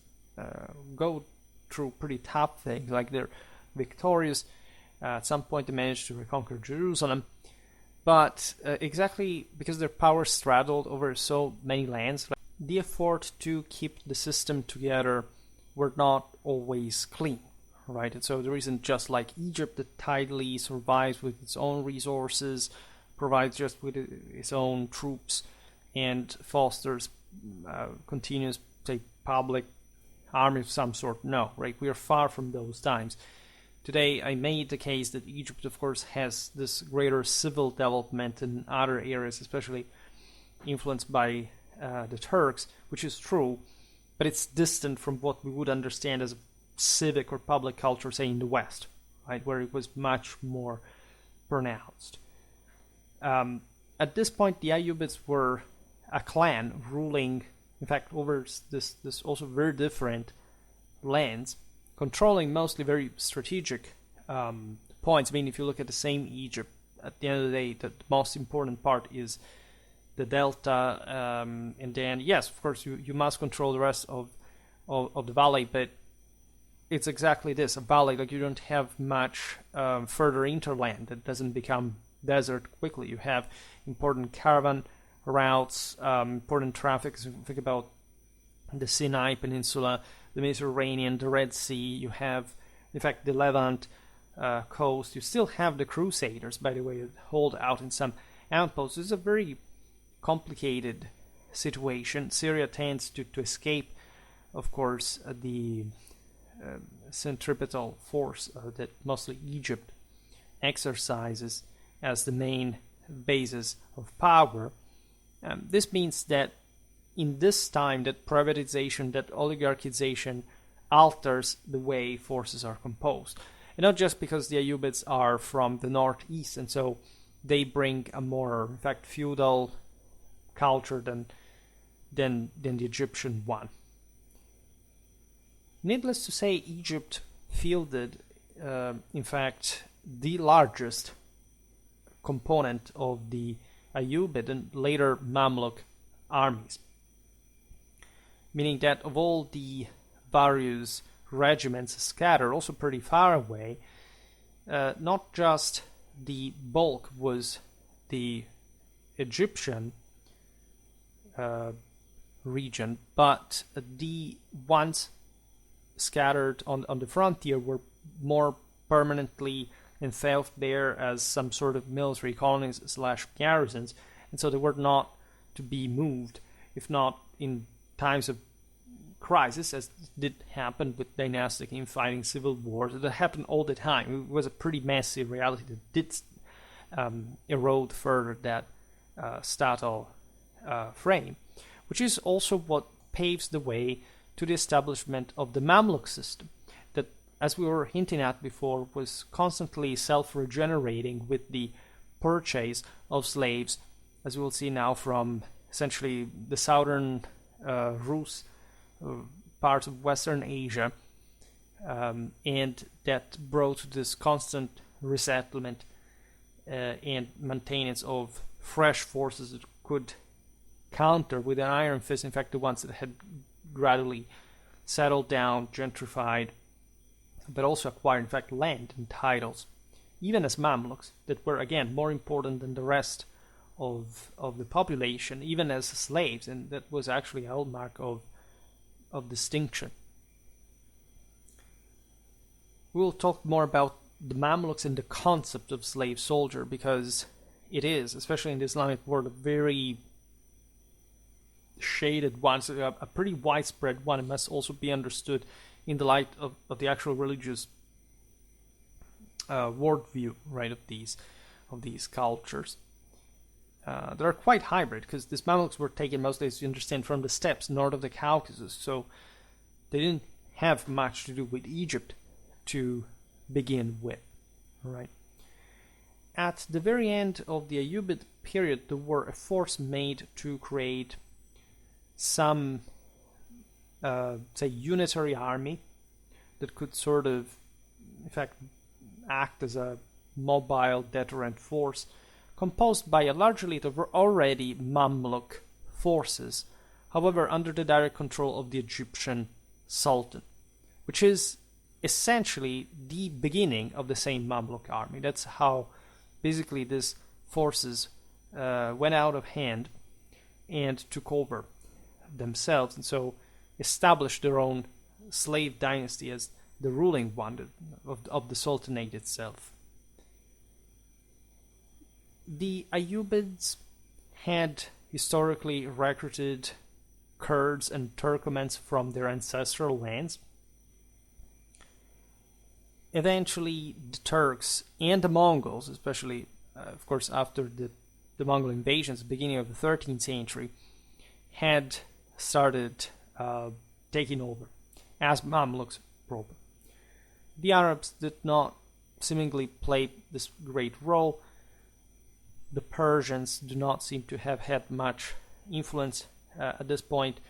go through pretty tough things, like they're victorious. At some point they managed to reconquer Jerusalem, but exactly because their power straddled over so many lands, the effort to keep the system together were not always clean, right? And so there isn't just like Egypt that tidily survives with its own resources, provides just with its own troops, and fosters continuous, say, public army of some sort. No, right? We are far from those times. Today, I made the case that Egypt, of course, has this greater civil development in other areas, especially influenced by the Turks, which is true, but it's distant from what we would understand as a civic or public culture, say, in the West, right, where it was much more pronounced. At this point, the Ayyubids were a clan ruling, in fact, over this also very different lands, controlling mostly very strategic points. I mean, if you look at the same Egypt, at the end of the day, the most important part is the delta, and then, yes, of course, you must control the rest of the valley, but it's exactly this, a valley. Like, you don't have much further interland that doesn't become desert quickly. You have important caravan routes, important traffic. So think about the Sinai Peninsula, the Mediterranean, the Red Sea. You have, in fact, the Levant coast. You still have the Crusaders, by the way, that hold out in some outposts. It's a very complicated situation. Syria tends to escape, of course, the centripetal force that mostly Egypt exercises as the main basis of power. This means that in this time, that privatization, that oligarchization alters the way forces are composed. And not just because the Ayyubids are from the northeast, and so they bring a more, in fact, feudal culture than the Egyptian one. Needless to say, Egypt fielded, in fact, the largest component of the Ayyubid and later Mamluk armies. Meaning that of all the various regiments scattered, also pretty far away, not just the bulk was the Egyptian region, but the ones scattered on the frontier were more permanently enthroned there as some sort of military colonies / garrisons, and so they were not to be moved, if not in times of crisis, as did happen with dynastic infighting, civil wars. That happened all the time. It was a pretty messy reality that did erode further that statal frame, which is also what paves the way to the establishment of the Mamluk system, that, as we were hinting at before, was constantly self-regenerating with the purchase of slaves, as we will see now, from essentially the southern Rus, parts of Western Asia, and that brought this constant resettlement and maintenance of fresh forces that could counter with an iron fist, in fact, the ones that had gradually settled down, gentrified, but also acquired, in fact, land and titles, even as Mamluks, that were, again, more important than the rest of the population, even as slaves, and that was actually a hallmark of distinction. We'll talk more about the Mamluks and the concept of slave soldier, because it is, especially in the Islamic world, a very shaded one, so a pretty widespread one. It must also be understood in the light of the actual religious worldview, right, of these cultures. They are quite hybrid, because these Mamluks were taken mostly, as you understand, from the steppes north of the Caucasus, so they didn't have much to do with Egypt to begin with, right? At the very end of the Ayyubid period, there were a force made to create some, say, unitary army that could sort of, in fact, act as a mobile deterrent force, composed by a large elite of already Mamluk forces, however, under the direct control of the Egyptian Sultan, which is essentially the beginning of the same Mamluk army. That's how basically these forces went out of hand and took over themselves, and so established their own slave dynasty as the ruling one of the Sultanate itself. The Ayyubids had historically recruited Kurds and Turkomans from their ancestral lands. Eventually, the Turks and the Mongols, especially, of course, after the Mongol invasions, beginning of the 13th century, had started taking over as Mamluks proper. The Arabs did not seemingly play this great role. The Persians do not seem to have had much influence at this point.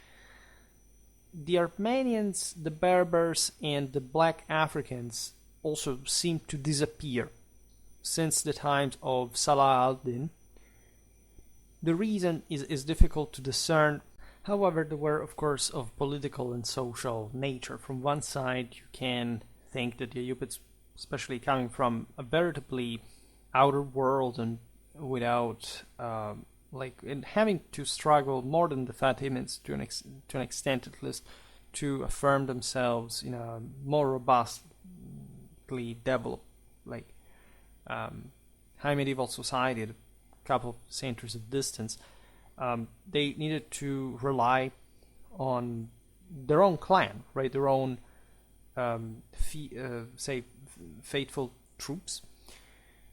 The Armenians, the Berbers, and the Black Africans also seem to disappear since the times of Salah al-Din. The reason is difficult to discern. However, they were, of course, of political and social nature. From one side, you can think that the Ayyubids, especially coming from a veritably outer world and without, and having to struggle more than the Fatimids to an extent at least, to affirm themselves in a more robustly developed, high medieval society at a couple of centuries of distance. They needed to rely on their own clan, right? Their own, faithful troops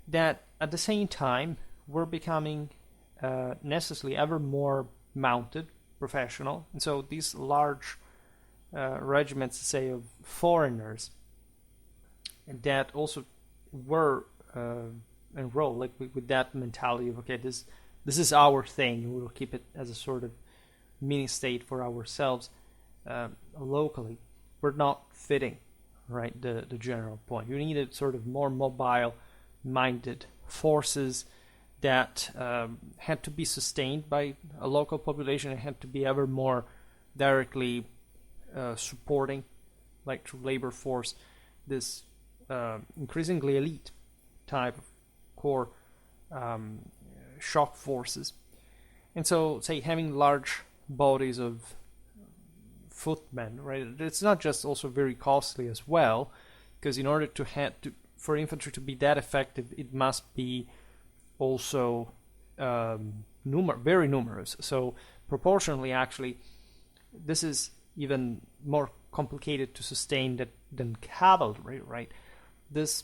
that at the same time were becoming necessarily ever more mounted, professional. And so these large regiments, say, of foreigners that also were enrolled, with that mentality of, okay, this is our thing, and we'll keep it as a sort of mini state for ourselves locally, were not fitting, right, the general point. You needed sort of more mobile-minded forces that had to be sustained by a local population and had to be ever more directly supporting, through labor force, this increasingly elite type of core shock forces. And so, say, having large bodies of footmen, right? It's not just also very costly as well, because in order for infantry to be that effective, it must be also very numerous. So proportionally, actually, this is even more complicated to sustain than cavalry, right? This,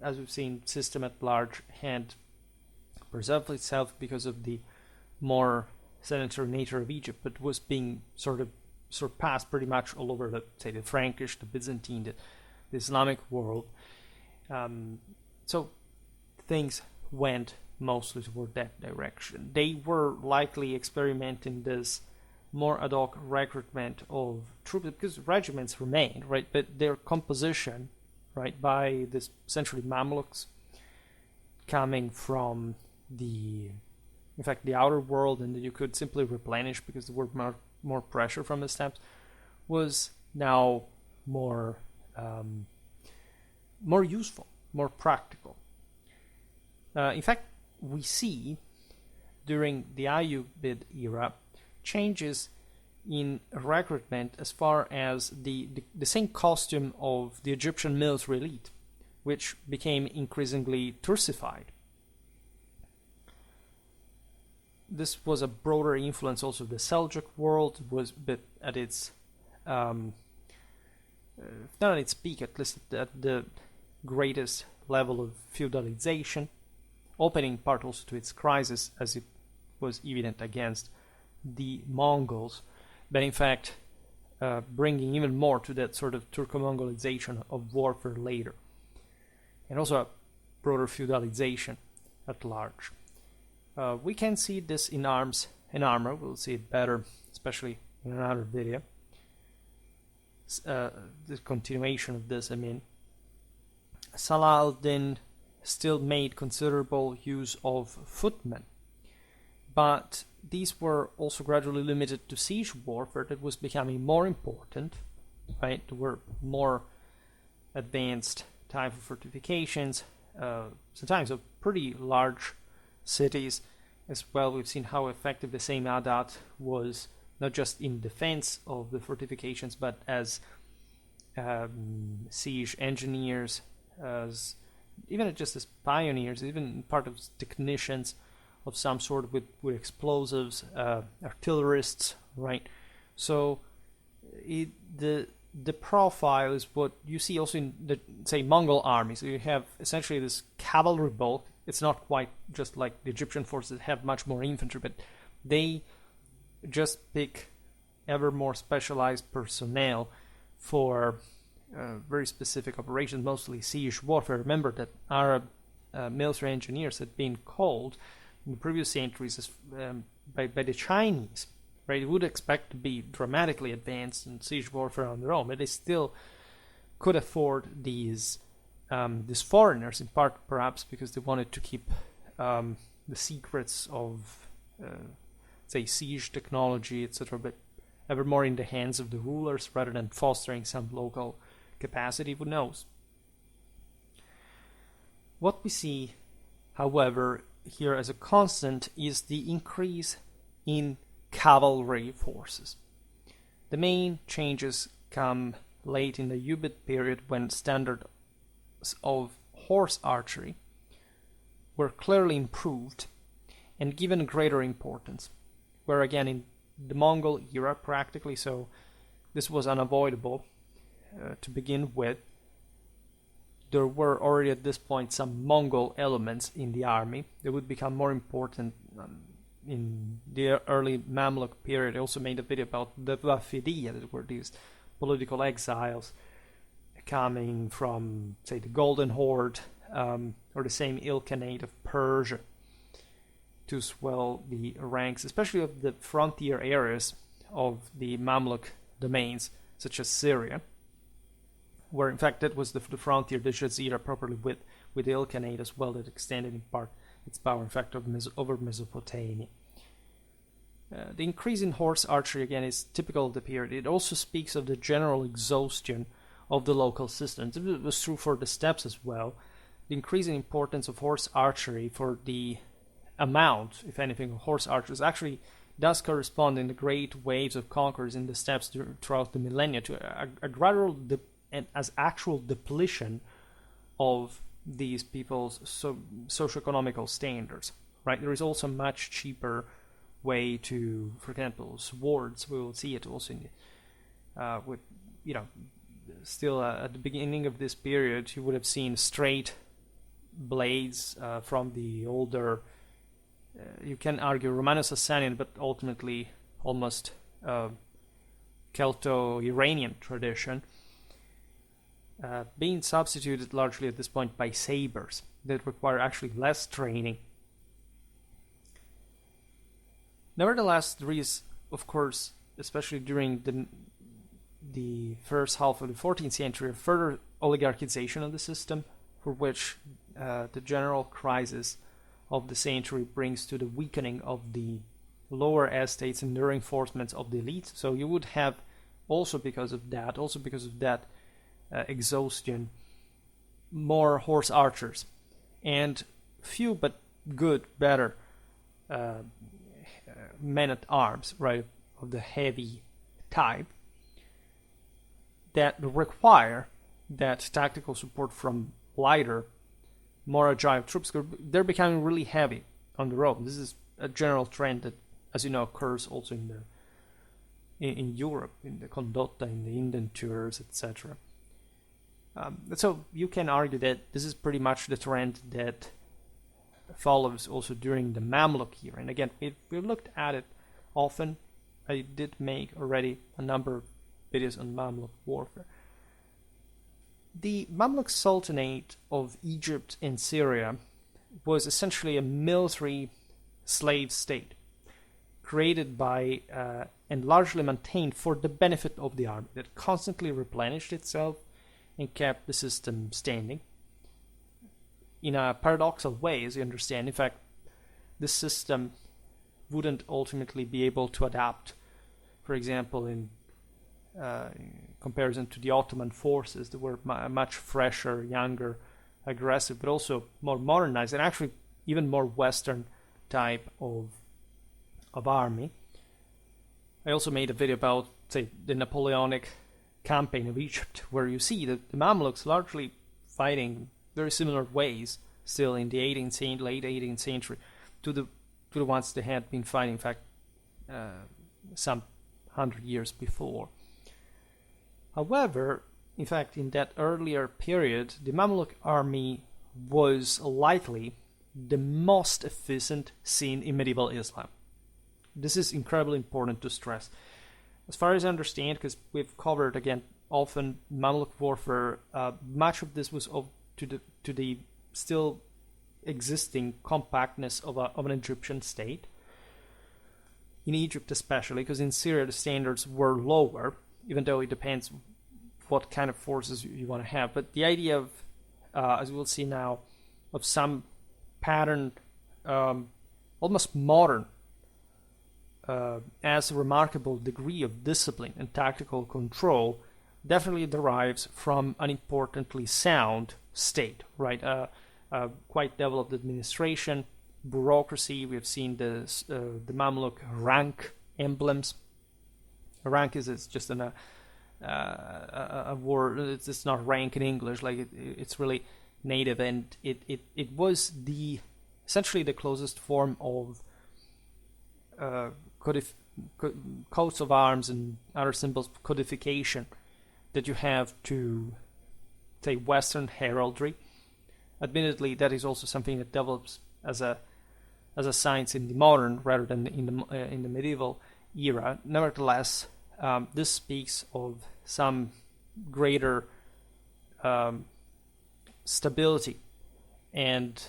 as we've seen, system at large had preserved itself because of the more sedentary nature of Egypt, but was being sort of surpassed pretty much all over the Frankish, the Byzantine, the Islamic world. So things went mostly toward that direction. They were likely experimenting this more ad hoc recruitment of troops, because regiments remained, right? But their composition, right, by this essentially Mamluks coming from the outer world, and that you could simply replenish because there were more pressure from the steppes, was now more useful, more practical. In fact, we see during the Ayyubid era changes in recruitment as far as the same costume of the Egyptian military elite, which became increasingly Turcified. This was a broader influence also of the Seljuk world, was a bit at its not at its peak, at least at the greatest level of feudalization, opening part also to its crisis, as it was evident against the Mongols, but in fact bringing even more to that sort of Turco-Mongolization of warfare later, and also a broader feudalization at large. We can see this in arms and armor. We'll see it better, especially in another video. The continuation of this, Salah al-Din still made considerable use of footmen, but these were also gradually limited to siege warfare that was becoming more important, right? There were more advanced type of fortifications, sometimes of pretty large cities as well. We've seen how effective the same Adat was, not just in defense of the fortifications, but as siege engineers, as even just as pioneers, even part of technicians of some sort with explosives, artillerists, right? So the profile is what you see also in the, say, Mongol army. So you have essentially this cavalry bulk. It's not quite just like the Egyptian forces that have much more infantry, but they just pick ever more specialized personnel for very specific operations, mostly siege warfare. Remember that Arab military engineers had been called in the previous centuries as, by the Chinese, right? You would expect to be dramatically advanced in siege warfare on their own, but they still could afford these foreigners, in part perhaps because they wanted to keep the secrets of, say, siege technology, etc., but ever more in the hands of the rulers rather than fostering some local capacity. Who knows? What we see, however, here as a constant is the increase in cavalry forces. The main changes come late in the Ayyubid period, when standards of horse archery were clearly improved and given greater importance, where again in the Mongol era practically, so this was unavoidable to begin with. There were already at this point some Mongol elements in the army. They would become more important in the early Mamluk period. I also made a video about the Wafidiyya, that were these political exiles coming from, say, the Golden Horde, or the same Il-Khanid of Persia, to swell the ranks, especially of the frontier areas of the Mamluk domains, such as Syria, where in fact that was the frontier, the Jazeera properly with Il-Khanid as well, that extended in part its power, in fact, over Mesopotamia. The increase in horse archery, again, is typical of the period. It also speaks of the general exhaustion of the local systems. It was true for the steppes as well. The increasing importance of horse archery for the amount, if anything, of horse archers actually does correspond in the great waves of conquerors in the steppes throughout the millennia to a gradual and as actual depletion of these people's socioeconomical standards. Right? There is also a much cheaper way to, for example, swords. We will see it also in with, still at the beginning of this period, you would have seen straight blades from the older, you can argue Romano-Sasanian, but ultimately almost Celto-Iranian tradition, being substituted largely at this point by sabers that require actually less training. Nevertheless, there is, of course, especially during the first half of the 14th century, a further oligarchization of the system, for which the general crisis of the century brings to the weakening of the lower estates and the reinforcements of the elite. So you would have also because of that exhaustion, more horse archers, and few but good, better men at arms, right, of the heavy type, that require that tactical support from lighter, more agile troops. They're becoming really heavy on the road. This is a general trend that, as you know, occurs also in Europe, in the Condotta, in the Indian tours, etc. So you can argue that this is pretty much the trend that follows also during the Mamluk era. And again, if we looked at it often, I did make already a number of videos on Mamluk warfare. The Mamluk Sultanate of Egypt and Syria was essentially a military slave state created by and largely maintained for the benefit of the army, that constantly replenished itself and kept the system standing in a paradoxical way, as you understand. In fact, this system wouldn't ultimately be able to adapt, for example, in comparison to the Ottoman forces that were much fresher, younger, aggressive, but also more modernized and actually even more Western type of army. I also made a video about, say, the Napoleonic campaign of Egypt, where you see the Mamluks largely fighting very similar ways still in the late 18th century to the ones they had been fighting, in fact, some 100 years before. However, in fact, in that earlier period, the Mamluk army was likely the most efficient seen in medieval Islam. This is incredibly important to stress. As far as I understand, because we've covered, again, often Mamluk warfare, much of this was to the still existing compactness of an Egyptian state. In Egypt especially, because in Syria the standards were lower, even though it depends what kind of forces you want to have. But the idea of, as we'll see now, of some pattern, almost modern, as a remarkable degree of discipline and tactical control, definitely derives from an importantly sound state, right? Quite developed administration, bureaucracy. We've seen the Mamluk rank emblems. A rank is just a word. It's not rank in English. Like it's really native, and it was essentially the closest form of coats of arms and other symbols codification that you have to, say, Western heraldry. Admittedly, that is also something that develops as a science in the modern rather than in the medieval era. Nevertheless, this speaks of some greater stability and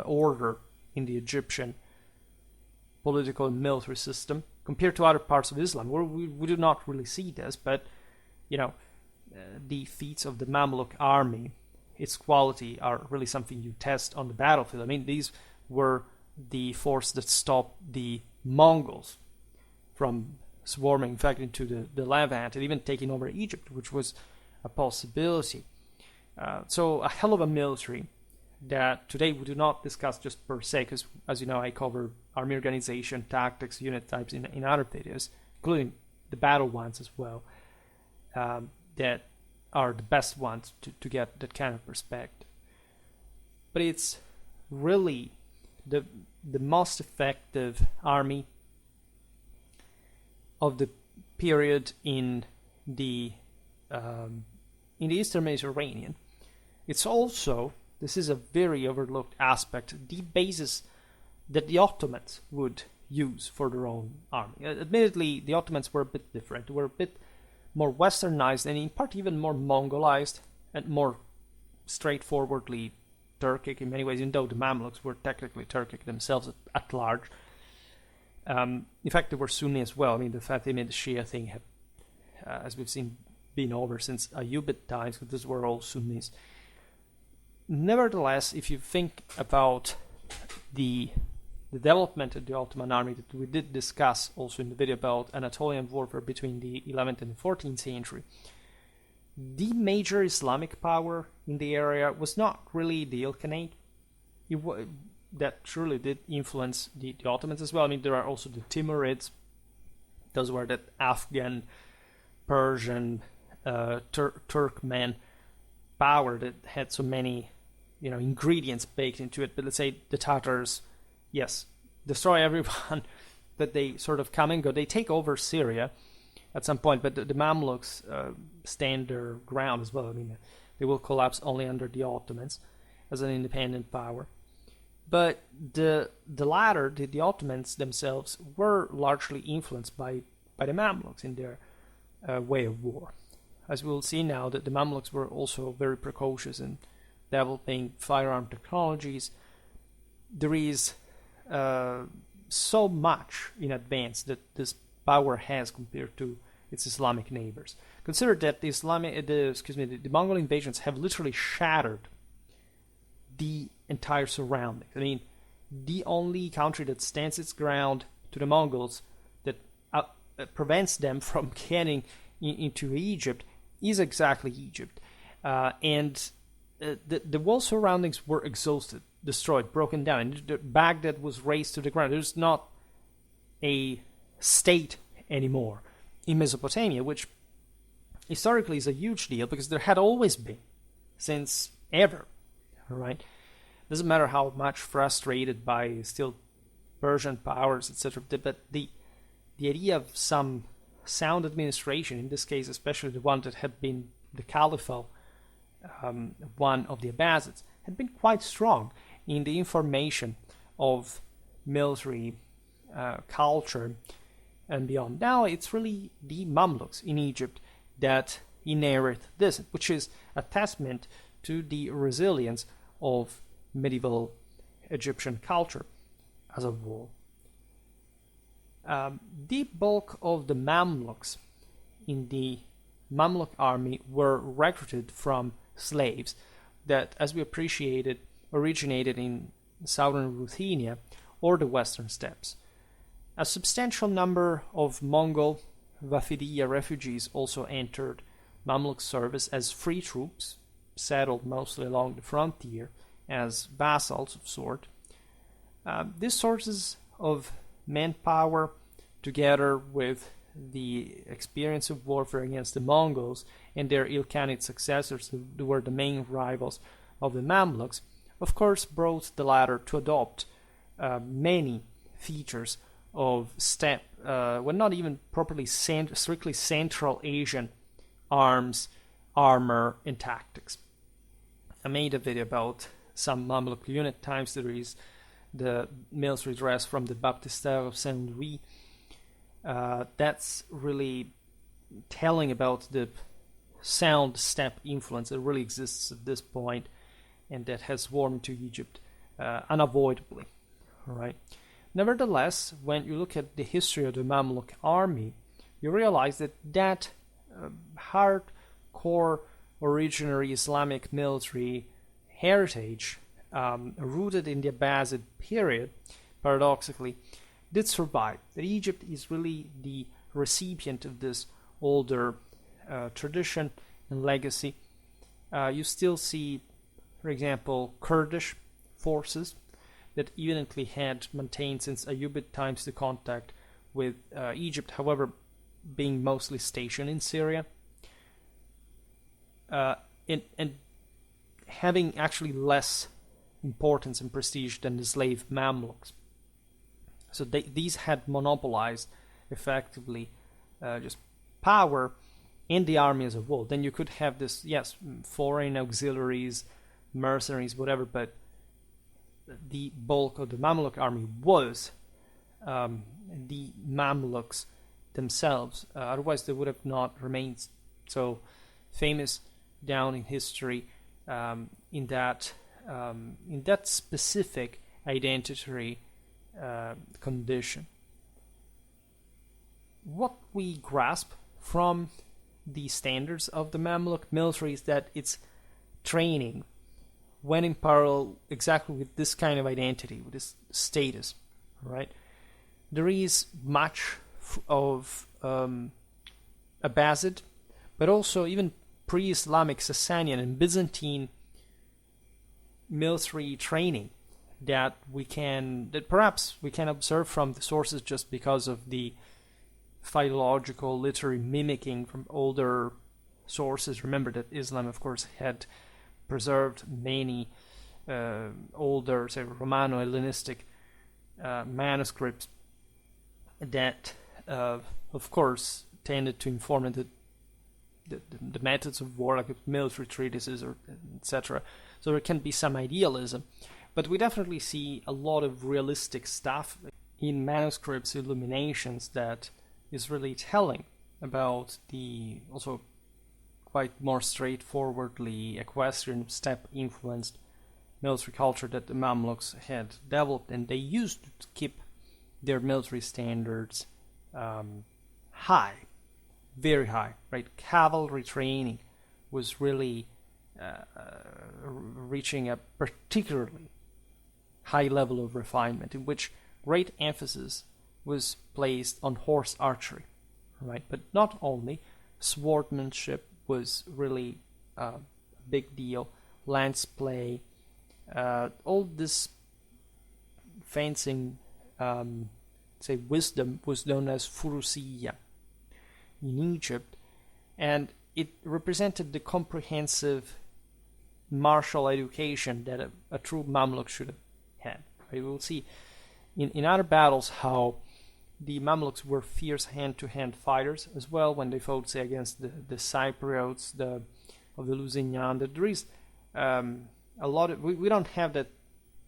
order in the Egyptian political and military system compared to other parts of Islam, where we do not really see this. But the feats of the Mamluk army, its quality, are really something you test on the battlefield. I mean, these were the force that stopped the Mongols from swarming, in fact, into the Levant and even taking over Egypt, which was a possibility. So a hell of a military that today we do not discuss just per se, because, as you know, I cover army organization, tactics, unit types in other videos, including the battle ones as well, that are the best ones to get that kind of perspective. But it's really the most effective army of the period in the Eastern Mediterranean. It's also, this is a very overlooked aspect, the basis that the Ottomans would use for their own army. Admittedly, the Ottomans were a bit different. They were a bit more westernized and in part even more Mongolized and more straightforwardly Turkic in many ways, even though the Mamluks were technically Turkic themselves at large. In fact, they were Sunni as well. I mean, the Fatimids Shia thing had, as we've seen, been over since Ayyubid times, because these were all Sunnis. Nevertheless, if you think about the the development of the Ottoman army that we did discuss also in the video about Anatolian warfare between the 11th and the 14th century, the major Islamic power in the area was not really the Il-Khanid. That truly did influence the Ottomans as well. I mean, there are also the Timurids. Those were that Afghan, Persian, Turkmen power that had so many, ingredients baked into it. But let's say the Tatars, yes, destroy everyone, but they sort of come and go. They take over Syria at some point, but the Mamluks stand their ground as well. I mean, they will collapse only under the Ottomans as an independent power. But the latter, the Ottomans themselves, were largely influenced by the Mamluks in their way of war. As we'll see now, that the Mamluks were also very precocious in developing firearm technologies. There is so much in advance that this power has compared to its Islamic neighbors. Consider that the Mongol invasions have literally shattered the entire surroundings. I mean, the only country that stands its ground to the Mongols, that prevents them from getting into Egypt, is exactly Egypt. And the wall surroundings were exhausted, destroyed, broken down, and Baghdad was razed to the ground. There's not a state anymore in Mesopotamia, which historically is a huge deal because there had always been since ever. All right, doesn't matter how much frustrated by still Persian powers, etc. But the idea of some sound administration, in this case, especially the one that had been the caliphal one of the Abbasids, had been quite strong in the information of military culture and beyond. Now it's really the Mamluks in Egypt that inherit this, which is a testament to the resilience of medieval Egyptian culture as a whole. The bulk of the Mamluks in the Mamluk army were recruited from slaves that, as we appreciated, originated in southern Ruthenia or the western steppes. A substantial number of Mongol Wafidiyya refugees also entered Mamluk service as free troops, settled mostly along the frontier as vassals of sort. These sources of manpower, together with the experience of warfare against the Mongols and their Il-Khanid successors, who were the main rivals of the Mamluks, of course brought the latter to adopt many features of steppe, not even properly strictly Central Asian arms, armor, and tactics. I made a video about some Mamluk unit types. There is the military dress from the Baptistère of Saint Louis. That's really telling about the sound steppe influence that really exists at this point and that has swarmed to Egypt unavoidably. All right. Nevertheless, when you look at the history of the Mamluk army, you realize that hardcore originary Islamic military heritage rooted in the Abbasid period, paradoxically, did survive. That Egypt is really the recipient of this older tradition and legacy. You still see, for example, Kurdish forces that evidently had maintained since Ayyubid times the contact with Egypt, however, being mostly stationed in Syria. And having actually less importance and prestige than the slave Mamluks. So these had monopolized effectively just power in the army as a whole. Then you could have this, yes, foreign auxiliaries, mercenaries, whatever, but the bulk of the Mamluk army was the Mamluks themselves. Otherwise, they would have not remained so famous down in history in that specific identitary condition. What we grasp from the standards of the Mamluk military is that its training went in parallel exactly with this kind of identity, with this status right? There is much of Abbasid, but also even pre-Islamic Sasanian and Byzantine military training that perhaps we can observe from the sources just because of the philological literary mimicking from older sources. Remember that Islam, of course, had preserved many older, say, Romano-Hellenistic manuscripts that, of course, tended to inform the methods of war, like military treatises, or etc. So there can be some idealism, but we definitely see a lot of realistic stuff in manuscripts, illuminations, that is really telling about the also quite more straightforwardly equestrian steppe influenced military culture that the Mamluks had developed, and they used to keep their military standards high, very high, right? Cavalry training was really reaching a particularly high level of refinement, in which great emphasis was placed on horse archery, right? But not only, swordsmanship was really a big deal, lance play, all this fencing, say, wisdom was known as furusiya in Egypt, and it represented the comprehensive martial education that a true Mamluk should have had. Right? We will see in other battles how the Mamluks were fierce hand-to-hand fighters as well when they fought, say, against the Cypriots of the Lusignan. There is a lot of... We don't have that...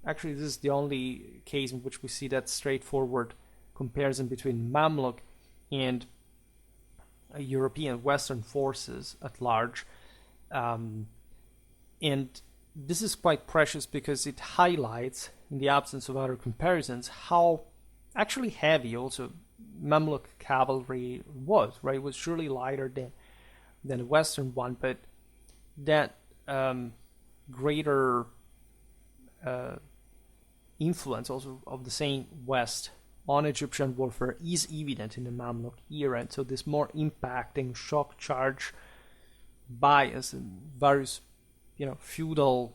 Actually, this is the only case in which we see that straightforward comparison between Mamluk and European Western forces at large. And this is quite precious because it highlights, in the absence of other comparisons, how actually heavy also Mamluk cavalry was, right? It was surely lighter than the Western one, but that greater influence also of the same West on Egyptian warfare is evident in the Mamluk era, and so this more impacting shock charge bias and various, feudal,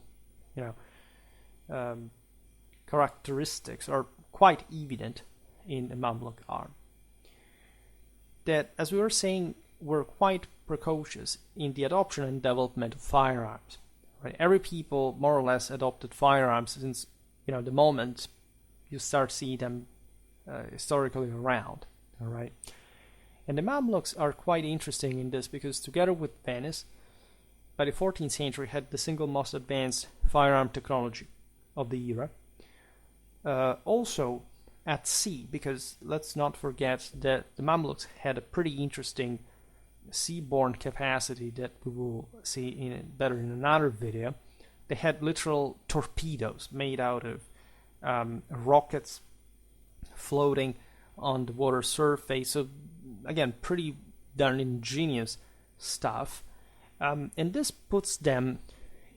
characteristics are quite evident in the Mamluk army. That, as we were saying, were quite precocious in the adoption and development of firearms. Right? Every people more or less adopted firearms since the moment you start seeing them historically around. All right, and the Mamluks are quite interesting in this because, together with Venice, by the 14th century had the single most advanced firearm technology of the era. Also at sea, because let's not forget that the Mamluks had a pretty interesting seaborne capacity that we will see better in another video. They had literal torpedoes made out of rockets floating on the water surface. So again, pretty darn ingenious stuff. And this puts them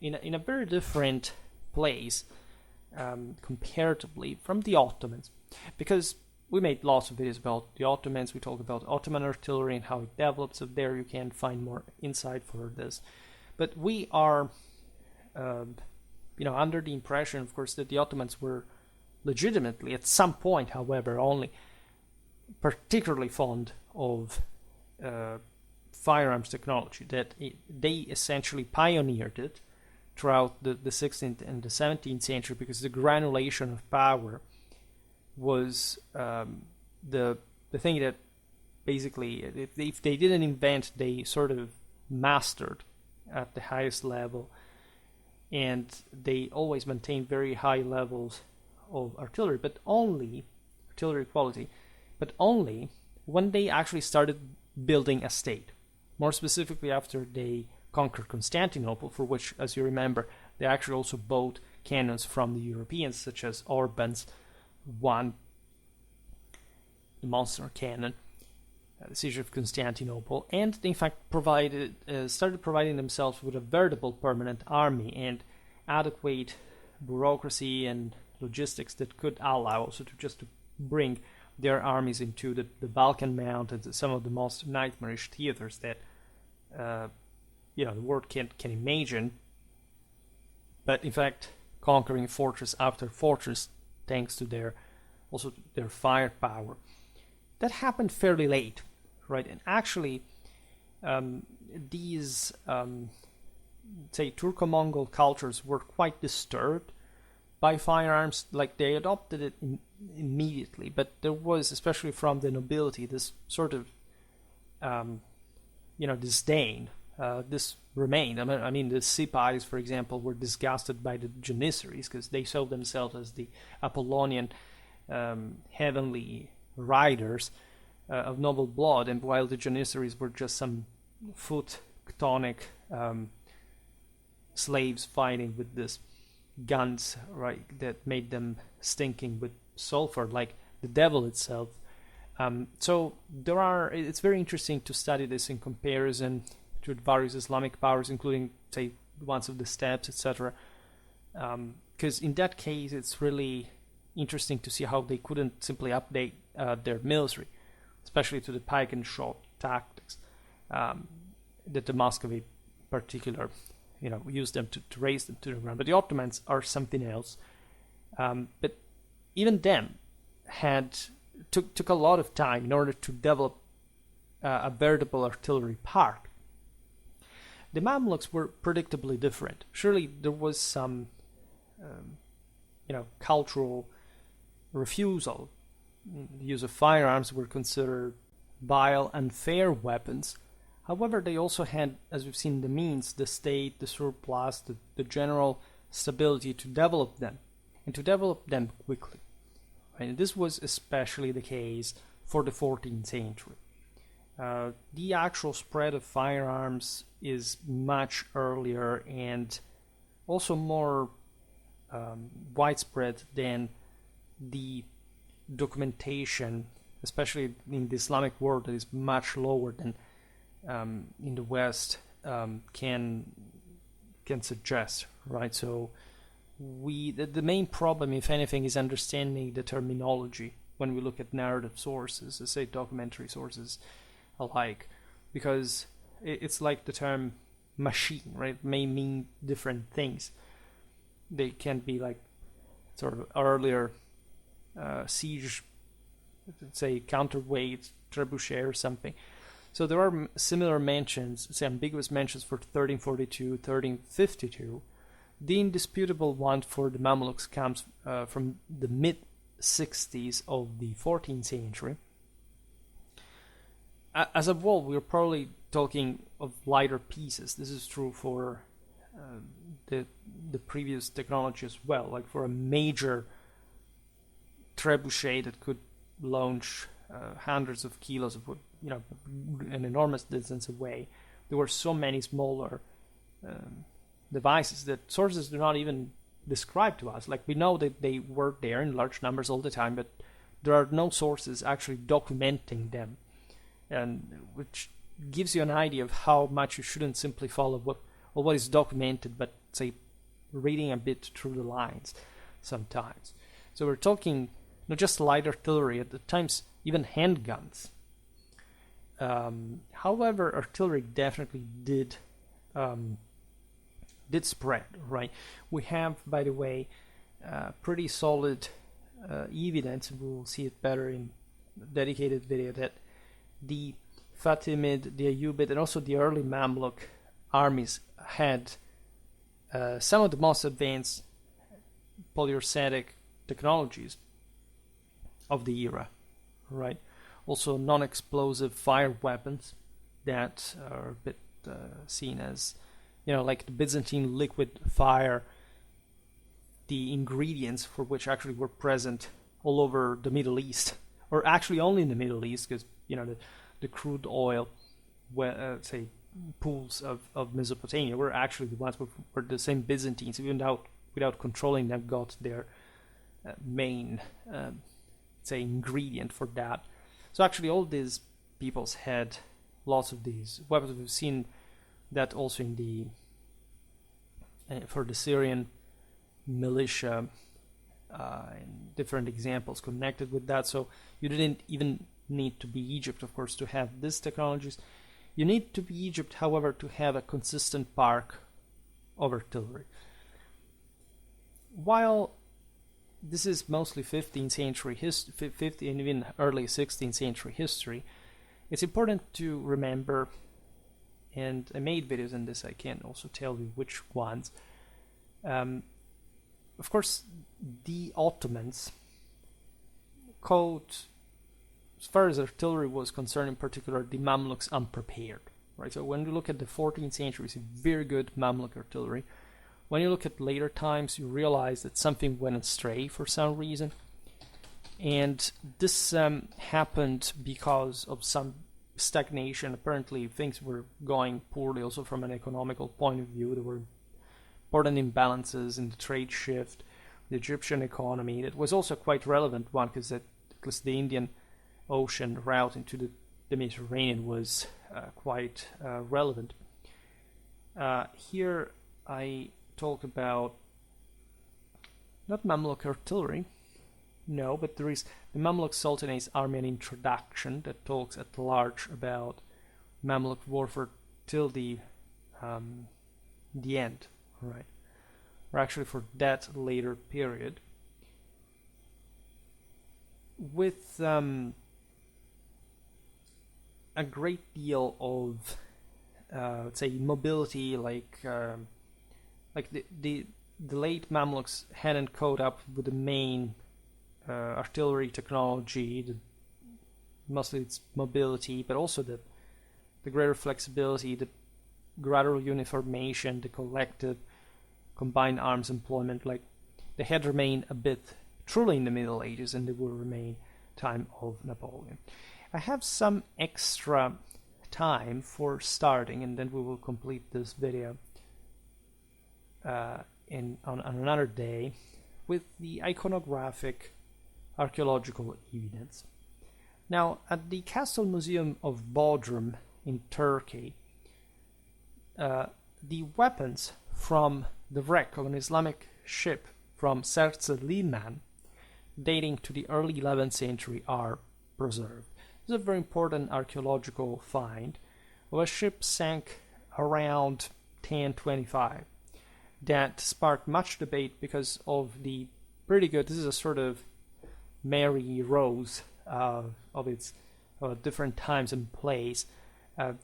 in a very different place comparatively from the Ottomans, because we made lots of videos about the Ottomans. We talked about Ottoman artillery and how it developed, so there you can find more insight for this. But we are under the impression, of course, that the Ottomans were legitimately, at some point, however, only particularly fond of firearms technology, that they essentially pioneered it throughout the 16th and the 17th century, because the granulation of power was the thing that basically, if they didn't invent, they sort of mastered at the highest level, and they always maintained very high levels of artillery quality, but only when they actually started building a state. More specifically, after they conquered Constantinople, for which, as you remember, they actually also bought cannons from the Europeans, such as Orban's one, the monster cannon, the siege of Constantinople, and they in fact started providing themselves with a veritable permanent army and adequate bureaucracy and logistics that could allow also to bring their armies into the Balkan Mountains, some of the most nightmarish theaters that the world can imagine. But in fact, conquering fortress after fortress, thanks to their firepower, that happened fairly late, right? And actually, these say Turco-Mongol cultures were quite disturbed by firearms. Like, they adopted it immediately, but there was, especially from the nobility, this sort of disdain. This remained. I mean, the Sipais, for example, were disgusted by the Janissaries because they saw themselves as the Apollonian heavenly riders of noble blood, and while the Janissaries were just some foot chthonic slaves fighting with this guns, right, that made them stinking with sulfur like the devil itself. So it's very interesting to study this in comparison to various Islamic powers, including, say, the ones of the steppes, etc. Because in that case, it's really interesting to see how they couldn't simply update their military, especially to the pike and shot tactics that the Muscovite particular, used them to raise them to the ground. But the Ottomans are something else. But even them took a lot of time in order to develop a veritable artillery park. The Mamluks were predictably different. Surely there was some, cultural refusal. The use of firearms were considered vile, unfair weapons. However, they also had, as we've seen, the means, the state, the surplus, the general stability to develop them, and to develop them quickly. And this was especially the case for the 14th century. The actual spread of firearms is much earlier and also more widespread than the documentation, especially in the Islamic world, that is much lower than in the West can suggest, right? So the main problem, if anything, is understanding the terminology when we look at narrative sources, let's say documentary sources alike, because it's like the term machine, right? It may mean different things. They can be like sort of earlier siege, let's say counterweight, trebuchet or something. So there are similar mentions, say ambiguous mentions for 1342, 1352. The indisputable one for the Mamluks comes from the mid-60s of the 14th century. As a whole, we're probably talking of lighter pieces. This is true for the previous technology as well. Like for a major trebuchet that could launch hundreds of kilos of wood, an enormous distance away, there were so many smaller devices that sources do not even describe to us. Like, we know that they were there in large numbers all the time, but there are no sources actually documenting them, and which gives you an idea of how much you shouldn't simply follow what is documented, but say reading a bit through the lines sometimes. So we're talking not just light artillery, at the times even handguns. However, artillery definitely did spread, right? We have, by the way, pretty solid evidence, we'll see it better in a dedicated video, that the Fatimid, the Ayyubid, and also the early Mamluk armies had some of the most advanced polyurcetic technologies of the era, right? Also non-explosive fire weapons that are a bit seen as, like the Byzantine liquid fire, the ingredients for which actually were present all over the Middle East, or actually only in the Middle East, because, the crude oil, say, pools of Mesopotamia were actually the ones where the same Byzantines, even without controlling them, got their main, say, ingredient for that. So actually all these peoples had lots of these weapons. We've seen that also in the for the Syrian militia and different examples connected with that. So you didn't even need to be Egypt, of course, to have these technologies. You need to be Egypt, however, to have a consistent park of artillery. While this is mostly 15th century history, 15th and even early 16th century history, it's important to remember, and I made videos on this, I can't also tell you which ones. Of course, the Ottomans called, as far as artillery was concerned in particular, the Mamluks unprepared. Right? So when you look at the 14th century, you see very good Mamluk artillery. When you look at later times, you realize that something went astray for some reason. And this happened because of some stagnation. Apparently, things were going poorly also from an economical point of view. There were important imbalances in the trade shift, the Egyptian economy. That was also a quite relevant one because at least the Indian Ocean route into the Mediterranean was quite relevant. Here I talk about not Mamluk artillery, no, but there is the Mamluk Sultanate's Army and Introduction that talks at large about Mamluk warfare till the end, right? Or actually for that later period, with a great deal of let's say mobility, like the late Mamluks hadn't caught up with the main artillery technology, mostly its mobility, but also the greater flexibility, the gradual uniformation, the collective combined arms employment. Like they had remained a bit truly in the Middle Ages, and they will remain time of Napoleon. I have some extra time for starting, and then we will complete this video on another day with the iconographic archaeological evidence. Now, at the Castle Museum of Bodrum in Turkey, the weapons from the wreck of an Islamic ship from Serse Liman, dating to the early 11th century, are preserved. This is a very important archaeological find of a ship sank around 1025 that sparked much debate because of the pretty good, this is a sort of Mary Rose of its different times and place,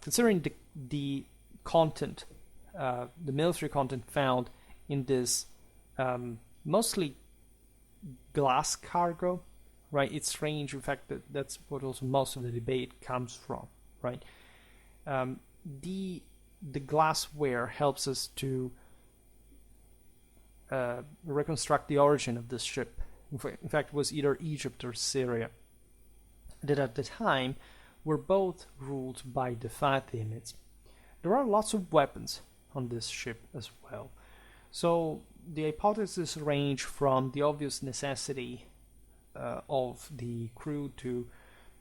considering the content, the military content found in this mostly glass cargo, right? It's strange, in fact, that's what also most of the debate comes from, right? The glassware helps us to reconstruct the origin of this ship. In fact, it was either Egypt or Syria, that at the time were both ruled by the Fatimids. There are lots of weapons on this ship as well. So the hypotheses range from the obvious necessity of the crew to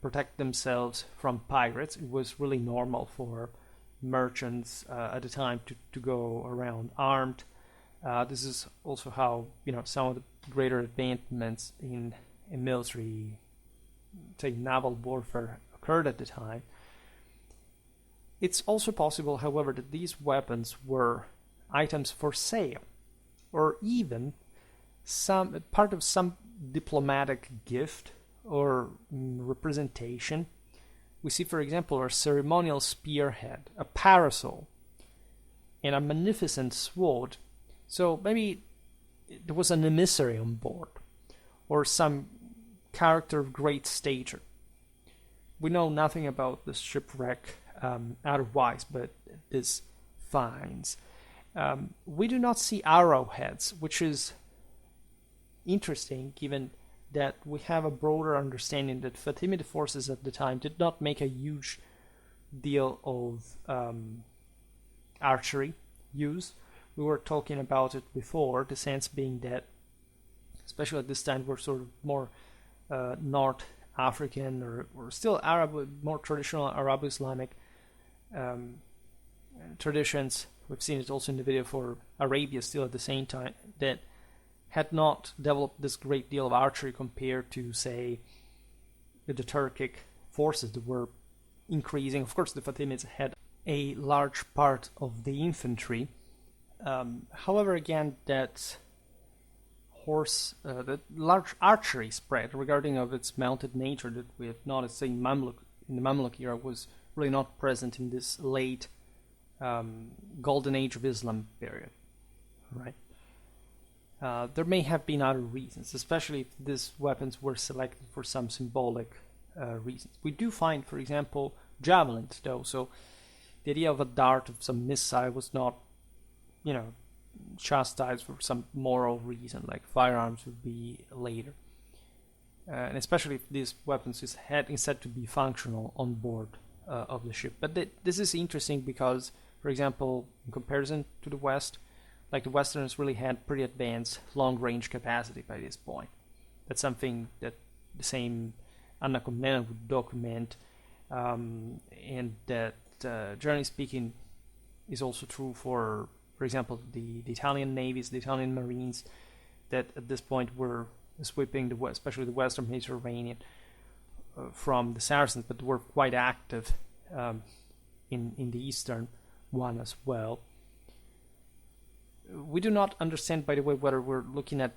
protect themselves from pirates. It was really normal for merchants at the time to go around armed. This is also how some of the greater advancements in military, say naval warfare, occurred at the time. It's also possible, however, that these weapons were items for sale, or even some part of some diplomatic gift or representation. We see, for example, a ceremonial spearhead, a parasol, and a magnificent sword. So maybe there was an emissary on board, or some character of great stature. We know nothing about the shipwreck otherwise, but this finds. We do not see arrowheads, which is interesting given that we have a broader understanding that Fatimid forces at the time did not make a huge deal of archery use. We were talking about it before, the sense being that, especially at this time, we're sort of more North African or still Arab, more traditional Arab-Islamic traditions. We've seen it also in the video for Arabia still at the same time, that had not developed this great deal of archery compared to, say, the Turkic forces that were increasing. Of course, the Fatimids had a large part of the infantry. However, again, that large archery spread regarding of its mounted nature that we have noticed, say, in the Mamluk era, was really not present in this late golden age of Islam period, right? There may have been other reasons, especially if these weapons were selected for some symbolic reasons. We do find, for example, javelins, though, so the idea of a dart of some missile was not, chastised for some moral reason, like firearms would be later. And especially if these weapons had instead to be functional on board of the ship. But this is interesting because, for example, in comparison to the West, like the Westerners really had pretty advanced long-range capacity by this point. That's something that the same Anna Comnena would document, and that, generally speaking, is also true for example, the Italian navies, the Italian marines, that at this point were sweeping especially the Western Mediterranean from the Saracens, but were quite active in the Eastern one as well. We do not understand, by the way, whether we're looking at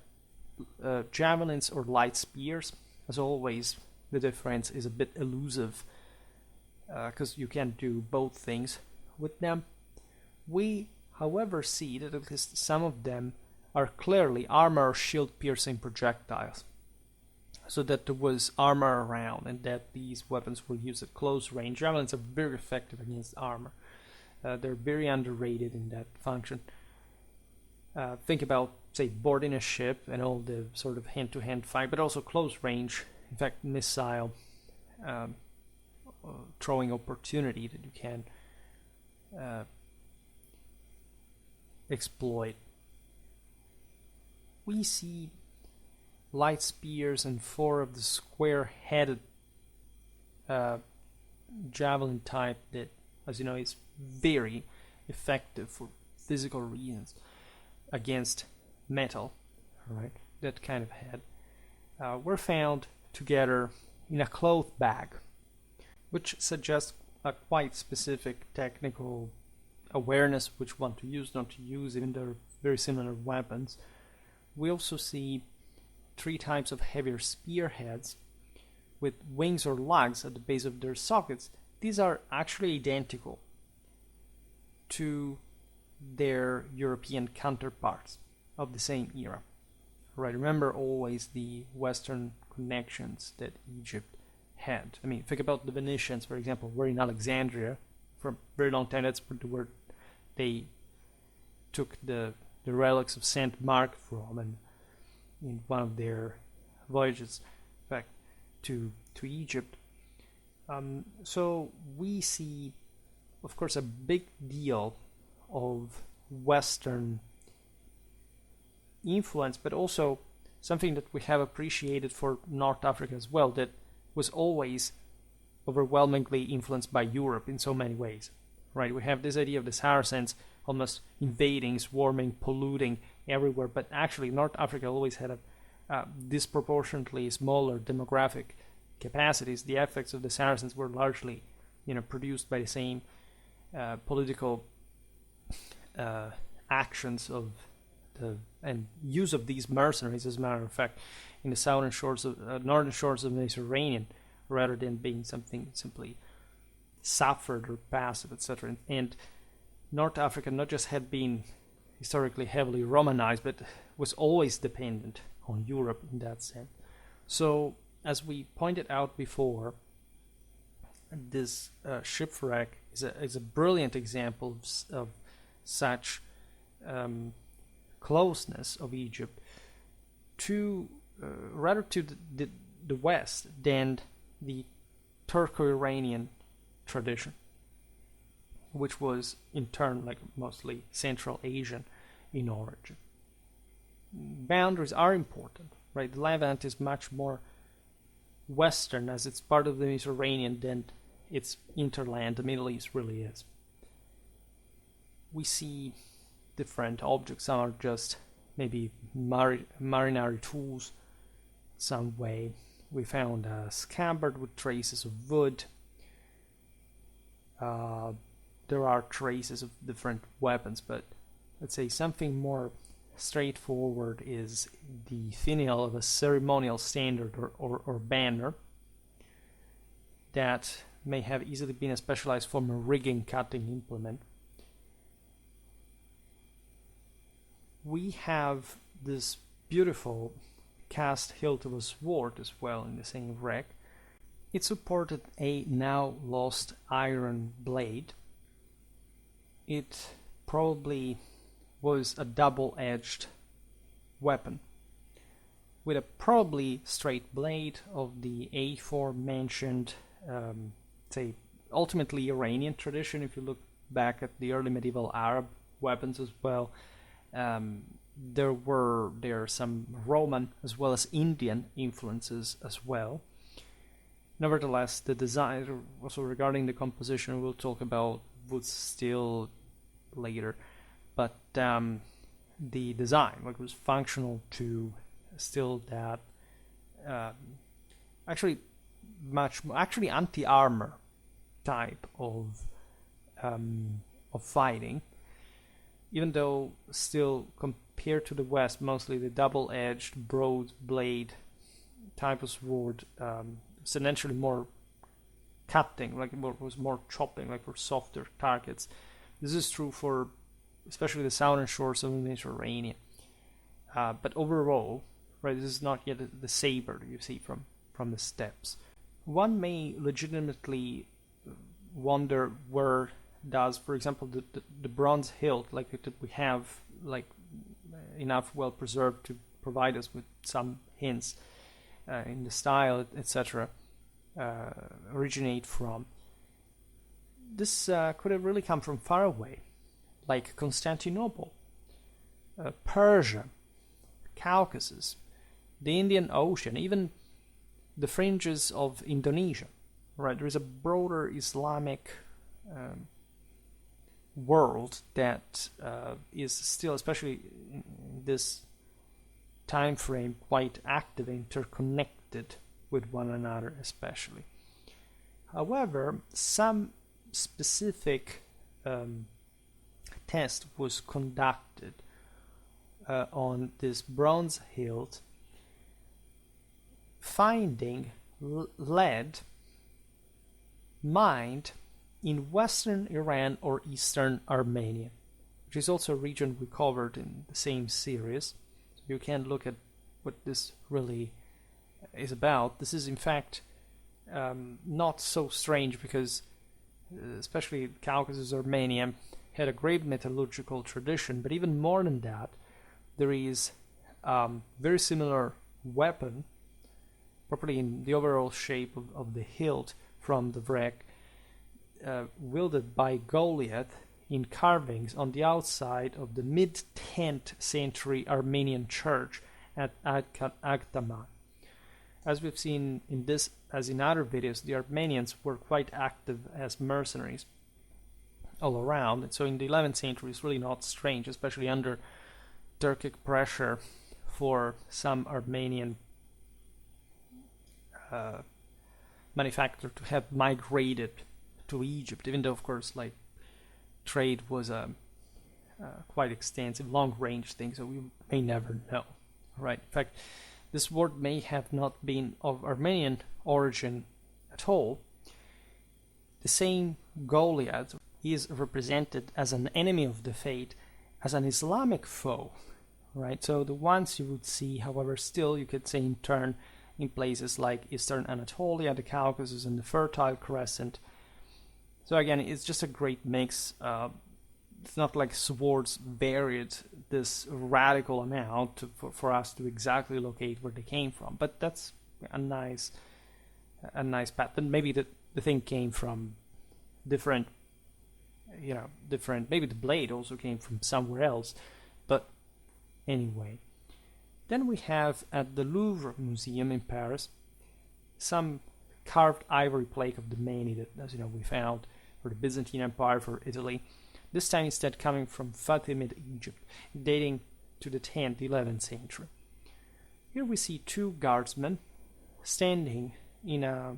javelins or light spears. As always, the difference is a bit elusive because you can do both things with them. We, however, see that at least some of them are clearly armor or shield-piercing projectiles, so that there was armor around and that these weapons were used at close range. Javelins are very effective against armor. They're very underrated in that function. Think about, say, boarding a ship and all the sort of hand-to-hand fight, but also close range, in fact, missile throwing opportunity that you can exploit. We see light spears and 4 of the square-headed javelin type that, as you know, is very effective for physical reasons against metal, right? That kind of head were found together in a cloth bag, which suggests a quite specific technical awareness which one to use, not to use, even though they're very similar weapons. We also see 3 types of heavier spearheads with wings or lugs at the base of their sockets. These are actually identical to their European counterparts of the same era. Right, remember always the Western connections that Egypt had. I mean, think about the Venetians, for example, were in Alexandria for a very long time. That's where they took the relics of Saint Mark from, and in one of their voyages back to Egypt. So we see, of course, a big deal of Western influence, but also something that we have appreciated for North Africa as well, that was always overwhelmingly influenced by Europe in so many ways. Right? We have this idea of the Saracens almost invading, swarming, polluting everywhere, but actually North Africa always had a disproportionately smaller demographic capacities. The effects of the Saracens were largely, produced by the same political actions of and use of these mercenaries, as a matter of fact, in the northern shores of the Mediterranean, rather than being something simply suffered or passive, etc. And North Africa not just had been historically heavily Romanized, but was always dependent on Europe in that sense. So, as we pointed out before, this shipwreck is a brilliant example of such closeness of Egypt to rather to the West than the Turco-Iranian tradition, which was in turn like mostly Central Asian in origin. Boundaries are important, right? The Levant is much more Western as it's part of the Mediterranean than its interland. The Middle East really is. We see different objects. Some are just maybe marinary tools some way. We found a scabbard with traces of wood. There are traces of different weapons, but let's say something more straightforward is the finial of a ceremonial standard or banner that may have easily been a specialized form of rigging cutting implement. We have this beautiful cast hilt of a sword as well in the same wreck. It supported a now lost iron blade. It probably was a double-edged weapon with a probably straight blade of the aforementioned, say, ultimately Iranian tradition. If you look back at the early medieval Arab weapons as well, there are some Roman as well as Indian influences as well. Nevertheless, the design, also regarding the composition, we'll talk about wood steel later, but the design, like, was functional to still that actually anti-armor type of fighting, even though still compared to the West, mostly the double-edged broad blade type of sword, essentially more cutting, like it was more chopping, like for softer targets. This is true for especially the southern shores of the Mediterranean. But overall, right, this is not yet the saber you see from the steppes. One may legitimately wonder where does, for example, the bronze hilt, like that we have, like enough well preserved to provide us with some hints in the style, etc., originate from. This could have really come from far away, like Constantinople, Persia, Caucasus, the Indian Ocean, even the fringes of Indonesia. Right, there is a broader Islamic world that is still, especially in this time frame, quite active, interconnected with one another, especially. However, some specific test was conducted on this bronze hilt, finding lead mined in western Iran or eastern Armenia, which is also a region we covered in the same series. So you can look at what this really is about. This is in fact not so strange, because especially Caucasus, Armenia had a great metallurgical tradition, but even more than that, there is very similar weapon, properly in the overall shape of the hilt from the wreck, wielded by Goliath in carvings on the outside of the mid-10th century Armenian church at Agtaman. As we've seen in this, as in other videos, the Armenians were quite active as mercenaries all around, and so in the 11th century it's really not strange, especially under Turkic pressure, for some Armenian manufacturer to have migrated to Egypt, even though, of course, like, trade was a quite extensive, long-range thing, so we may never know, right? In fact, this sword may have not been of Armenian origin at all. The same Goliath is represented as an enemy of the faith, as an Islamic foe, right? So the ones you would see, however, still, you could say in turn, in places like Eastern Anatolia, the Caucasus, and the Fertile Crescent. So again, it's just a great mix. It's not like swords varied this radical amount for us to exactly locate where they came from, but that's a nice path. Then maybe the thing came from different, maybe the blade also came from somewhere else, but anyway. Then we have at the Louvre Museum in Paris some carved ivory plate of the Mani that, as you know, we found for the Byzantine Empire, for Italy. This time instead coming from Fatimid Egypt, dating to the 10th, 11th century. Here we see two guardsmen standing in a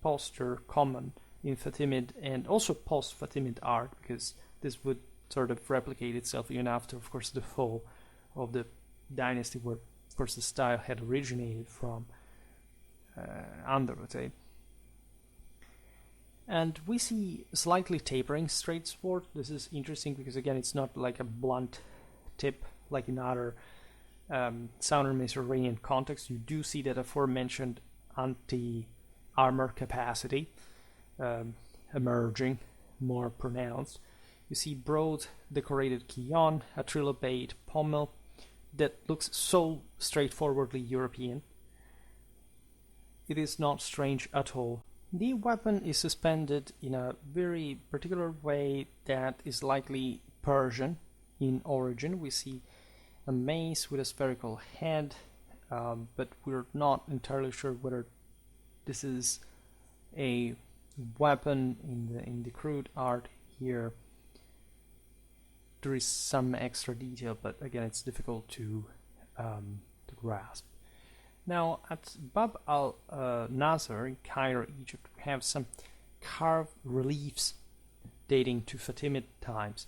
posture common in Fatimid and also post-Fatimid art, because this would sort of replicate itself even after, of course, the fall of the dynasty, where, of course, the style had originated from Androte. And we see slightly tapering straight sword. This is interesting because, again, it's not like a blunt tip like in other Southern Mediterranean contexts. You do see that aforementioned anti-armor capacity emerging more pronounced. You see broad decorated quillon, a trilobate pommel that looks so straightforwardly European. It is not strange at all. The weapon is suspended in a very particular way that is likely Persian in origin. We see a mace with a spherical head, but we're not entirely sure whether this is a weapon in the crude art here. There is some extra detail, but again, it's difficult to grasp. Now, at Bab al-Nasr in Cairo, Egypt, we have some carved reliefs dating to Fatimid times.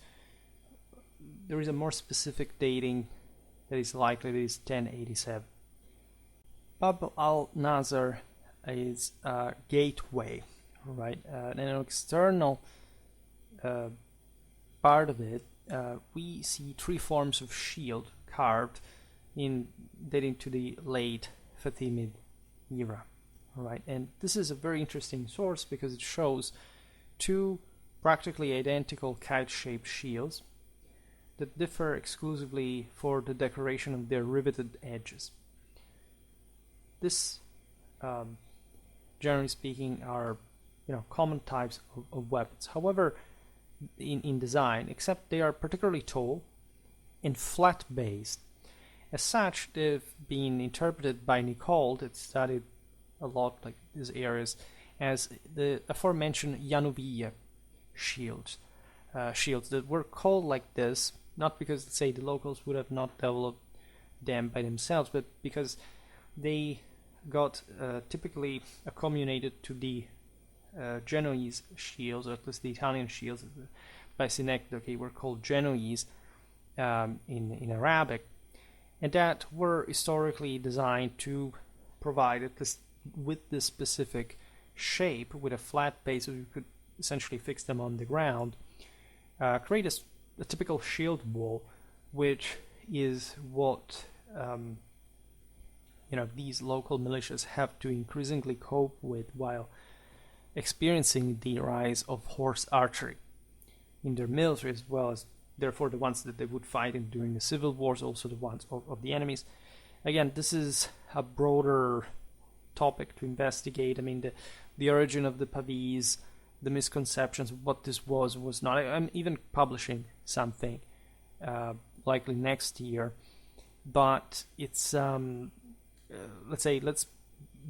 There is a more specific dating that is likely, that is 1087. Bab al-Nasr is a gateway, right? And an external part of it, we see three forms of shield carved in dating to the late Fatimid era, right? And this is a very interesting source because it shows two practically identical kite-shaped shields that differ exclusively for the decoration of their riveted edges. This, generally speaking, are common types of weapons. However, in design, except they are particularly tall and flat-based. As such, they've been interpreted by Nicole, that studied a lot like these areas, as the aforementioned Yanubiya shields that were called like this, not because, say, the locals would have not developed them by themselves, but because they got typically accommodated to the Genoese shields, or at least the Italian shields by synecdoche were called Genoese in Arabic, and that were historically designed to provide, at least with this specific shape, with a flat base, so you could essentially fix them on the ground, create a typical shield wall, which is what these local militias have to increasingly cope with while experiencing the rise of horse archery in their military, as well as therefore the ones that they would fight in during the civil wars, also the ones of the enemies. Again, this is a broader topic to investigate. I mean, the origin of the Pavis, the misconceptions of what this was not. I'm even publishing something likely next year, but it's let's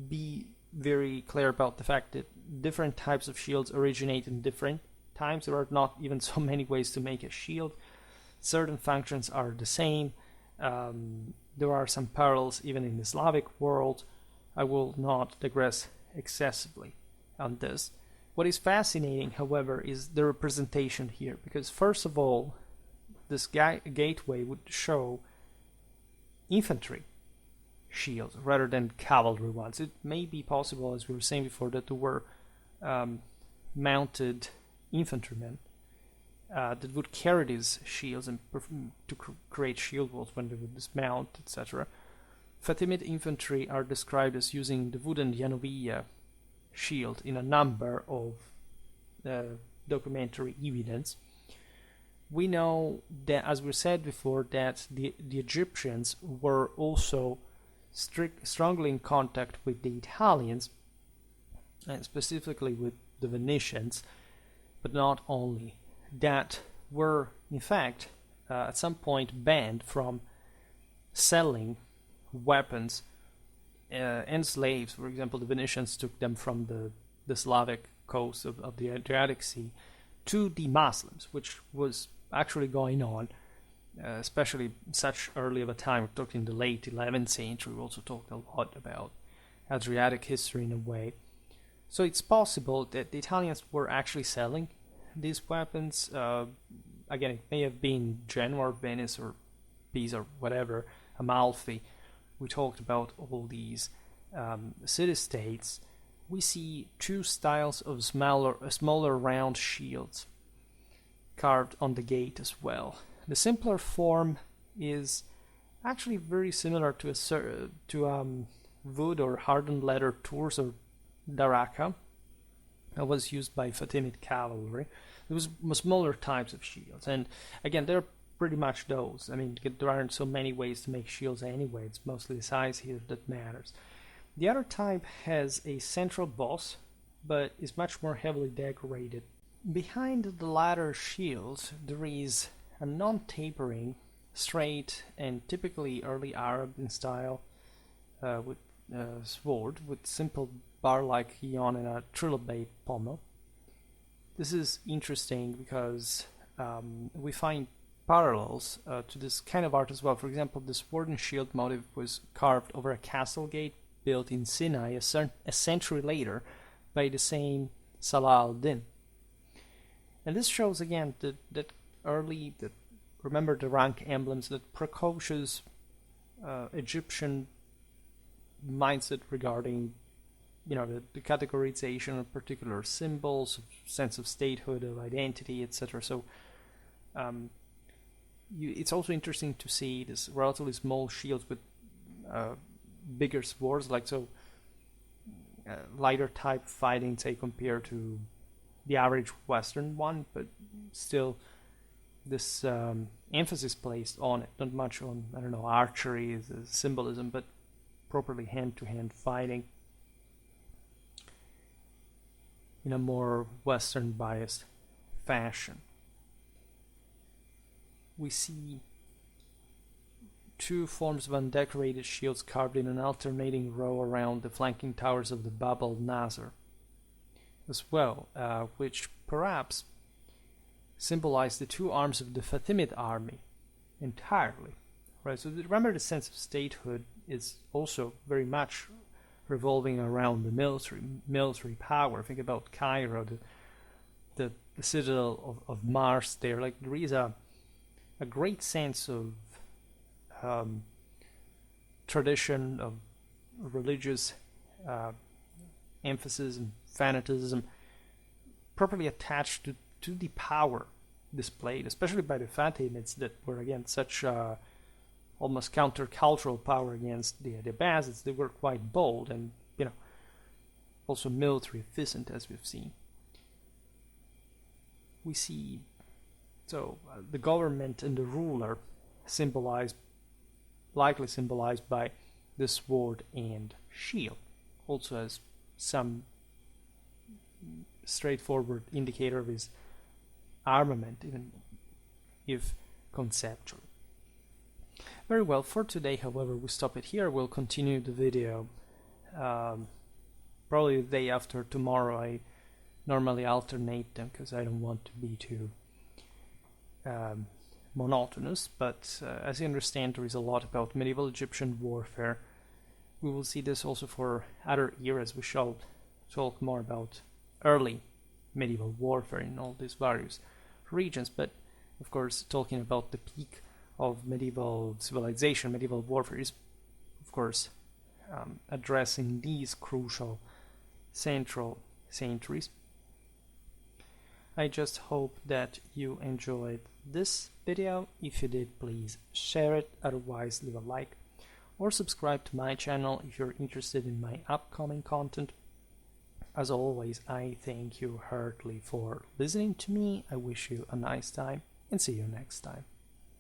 be very clear about the fact that different types of shields originate in different times. There are not even so many ways to make a shield. Certain functions are the same. There are some parallels even in the Slavic world. I will not digress excessively on this. What is fascinating, however, is the representation here, because first of all, this gateway would show infantry shields rather than cavalry ones. It may be possible, as we were saying before, that there were mounted infantrymen that would carry these shields and to create shield walls when they would dismount, etc. Fatimid infantry are described as using the wooden Yanubiya shield in a number of documentary evidence. We know that, as we said before, that the Egyptians were also strongly in contact with the Italians, and specifically with the Venetians, but not only. That were, in fact, at some point banned from selling weapons and slaves. For example, the Venetians took them from the Slavic coast of the Adriatic Sea to the Muslims, which was actually going on especially such early of a time. We're talking the late 11th century. We also talked a lot about Adriatic history in a way. So it's possible that the Italians were actually selling these weapons. Again, it may have been Genoa or Venice or Pisa or whatever, Amalfi. We talked about all these city-states. We see two styles of smaller round shields carved on the gate as well. The simpler form is actually very similar to wood or hardened leather tours or daraka that was used by Fatimid cavalry. There was smaller types of shields, and again, they're pretty much those. I mean, there aren't so many ways to make shields anyway. It's mostly the size here that matters. The other type has a central boss, but is much more heavily decorated. Behind the latter shields, there is a non-tapering, straight, and typically early Arab in style with sword with simple bar-like guion and a trilobate pommel. This is interesting because we find parallels to this kind of art as well. For example, the sword and shield motif was carved over a castle gate built in Sinai a century later by the same Salah al-Din. And this shows again that remember the rank emblems, that precocious Egyptian mindset regarding the categorization of particular symbols, sense of statehood, of identity, etc. So it's also interesting to see this relatively small shields with bigger swords, lighter type fighting, say, compared to the average Western one, but still this emphasis placed on it, not much on, archery as a symbolism, but properly hand-to-hand fighting in a more Western biased fashion. We see two forms of undecorated shields carved in an alternating row around the flanking towers of the Bab al-Nasr as well, which perhaps symbolize the two arms of the Fatimid army entirely. Right? So remember, the sense of statehood is also very much revolving around the military power. Think about Cairo, the citadel of Mars there. Like, there is a great sense of tradition, of religious emphasis and fanaticism properly attached to the power displayed, especially by the Fatimids, that were again such almost countercultural power against the Abbasids. They were quite bold and also military efficient, as we've seen. We see the government and the ruler likely symbolized by the sword and shield, also as some straightforward indicator of his armament, even if conceptual. Very well, for today, however, we stop it here. We'll continue the video probably the day after tomorrow. I normally alternate them because I don't want to be too monotonous, but as you understand, there is a lot about medieval Egyptian warfare. We will see this also for other eras. We shall talk more about early medieval warfare in all these various regions, but of course, talking about the peak of medieval civilization, medieval warfare, is of course addressing these crucial central centuries. I just hope that you enjoyed this video. If you did, please share it, otherwise leave a like or subscribe to my channel if you're interested in my upcoming content. As always, I thank you heartily for listening to me. I wish you a nice time and see you next time.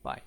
Bye.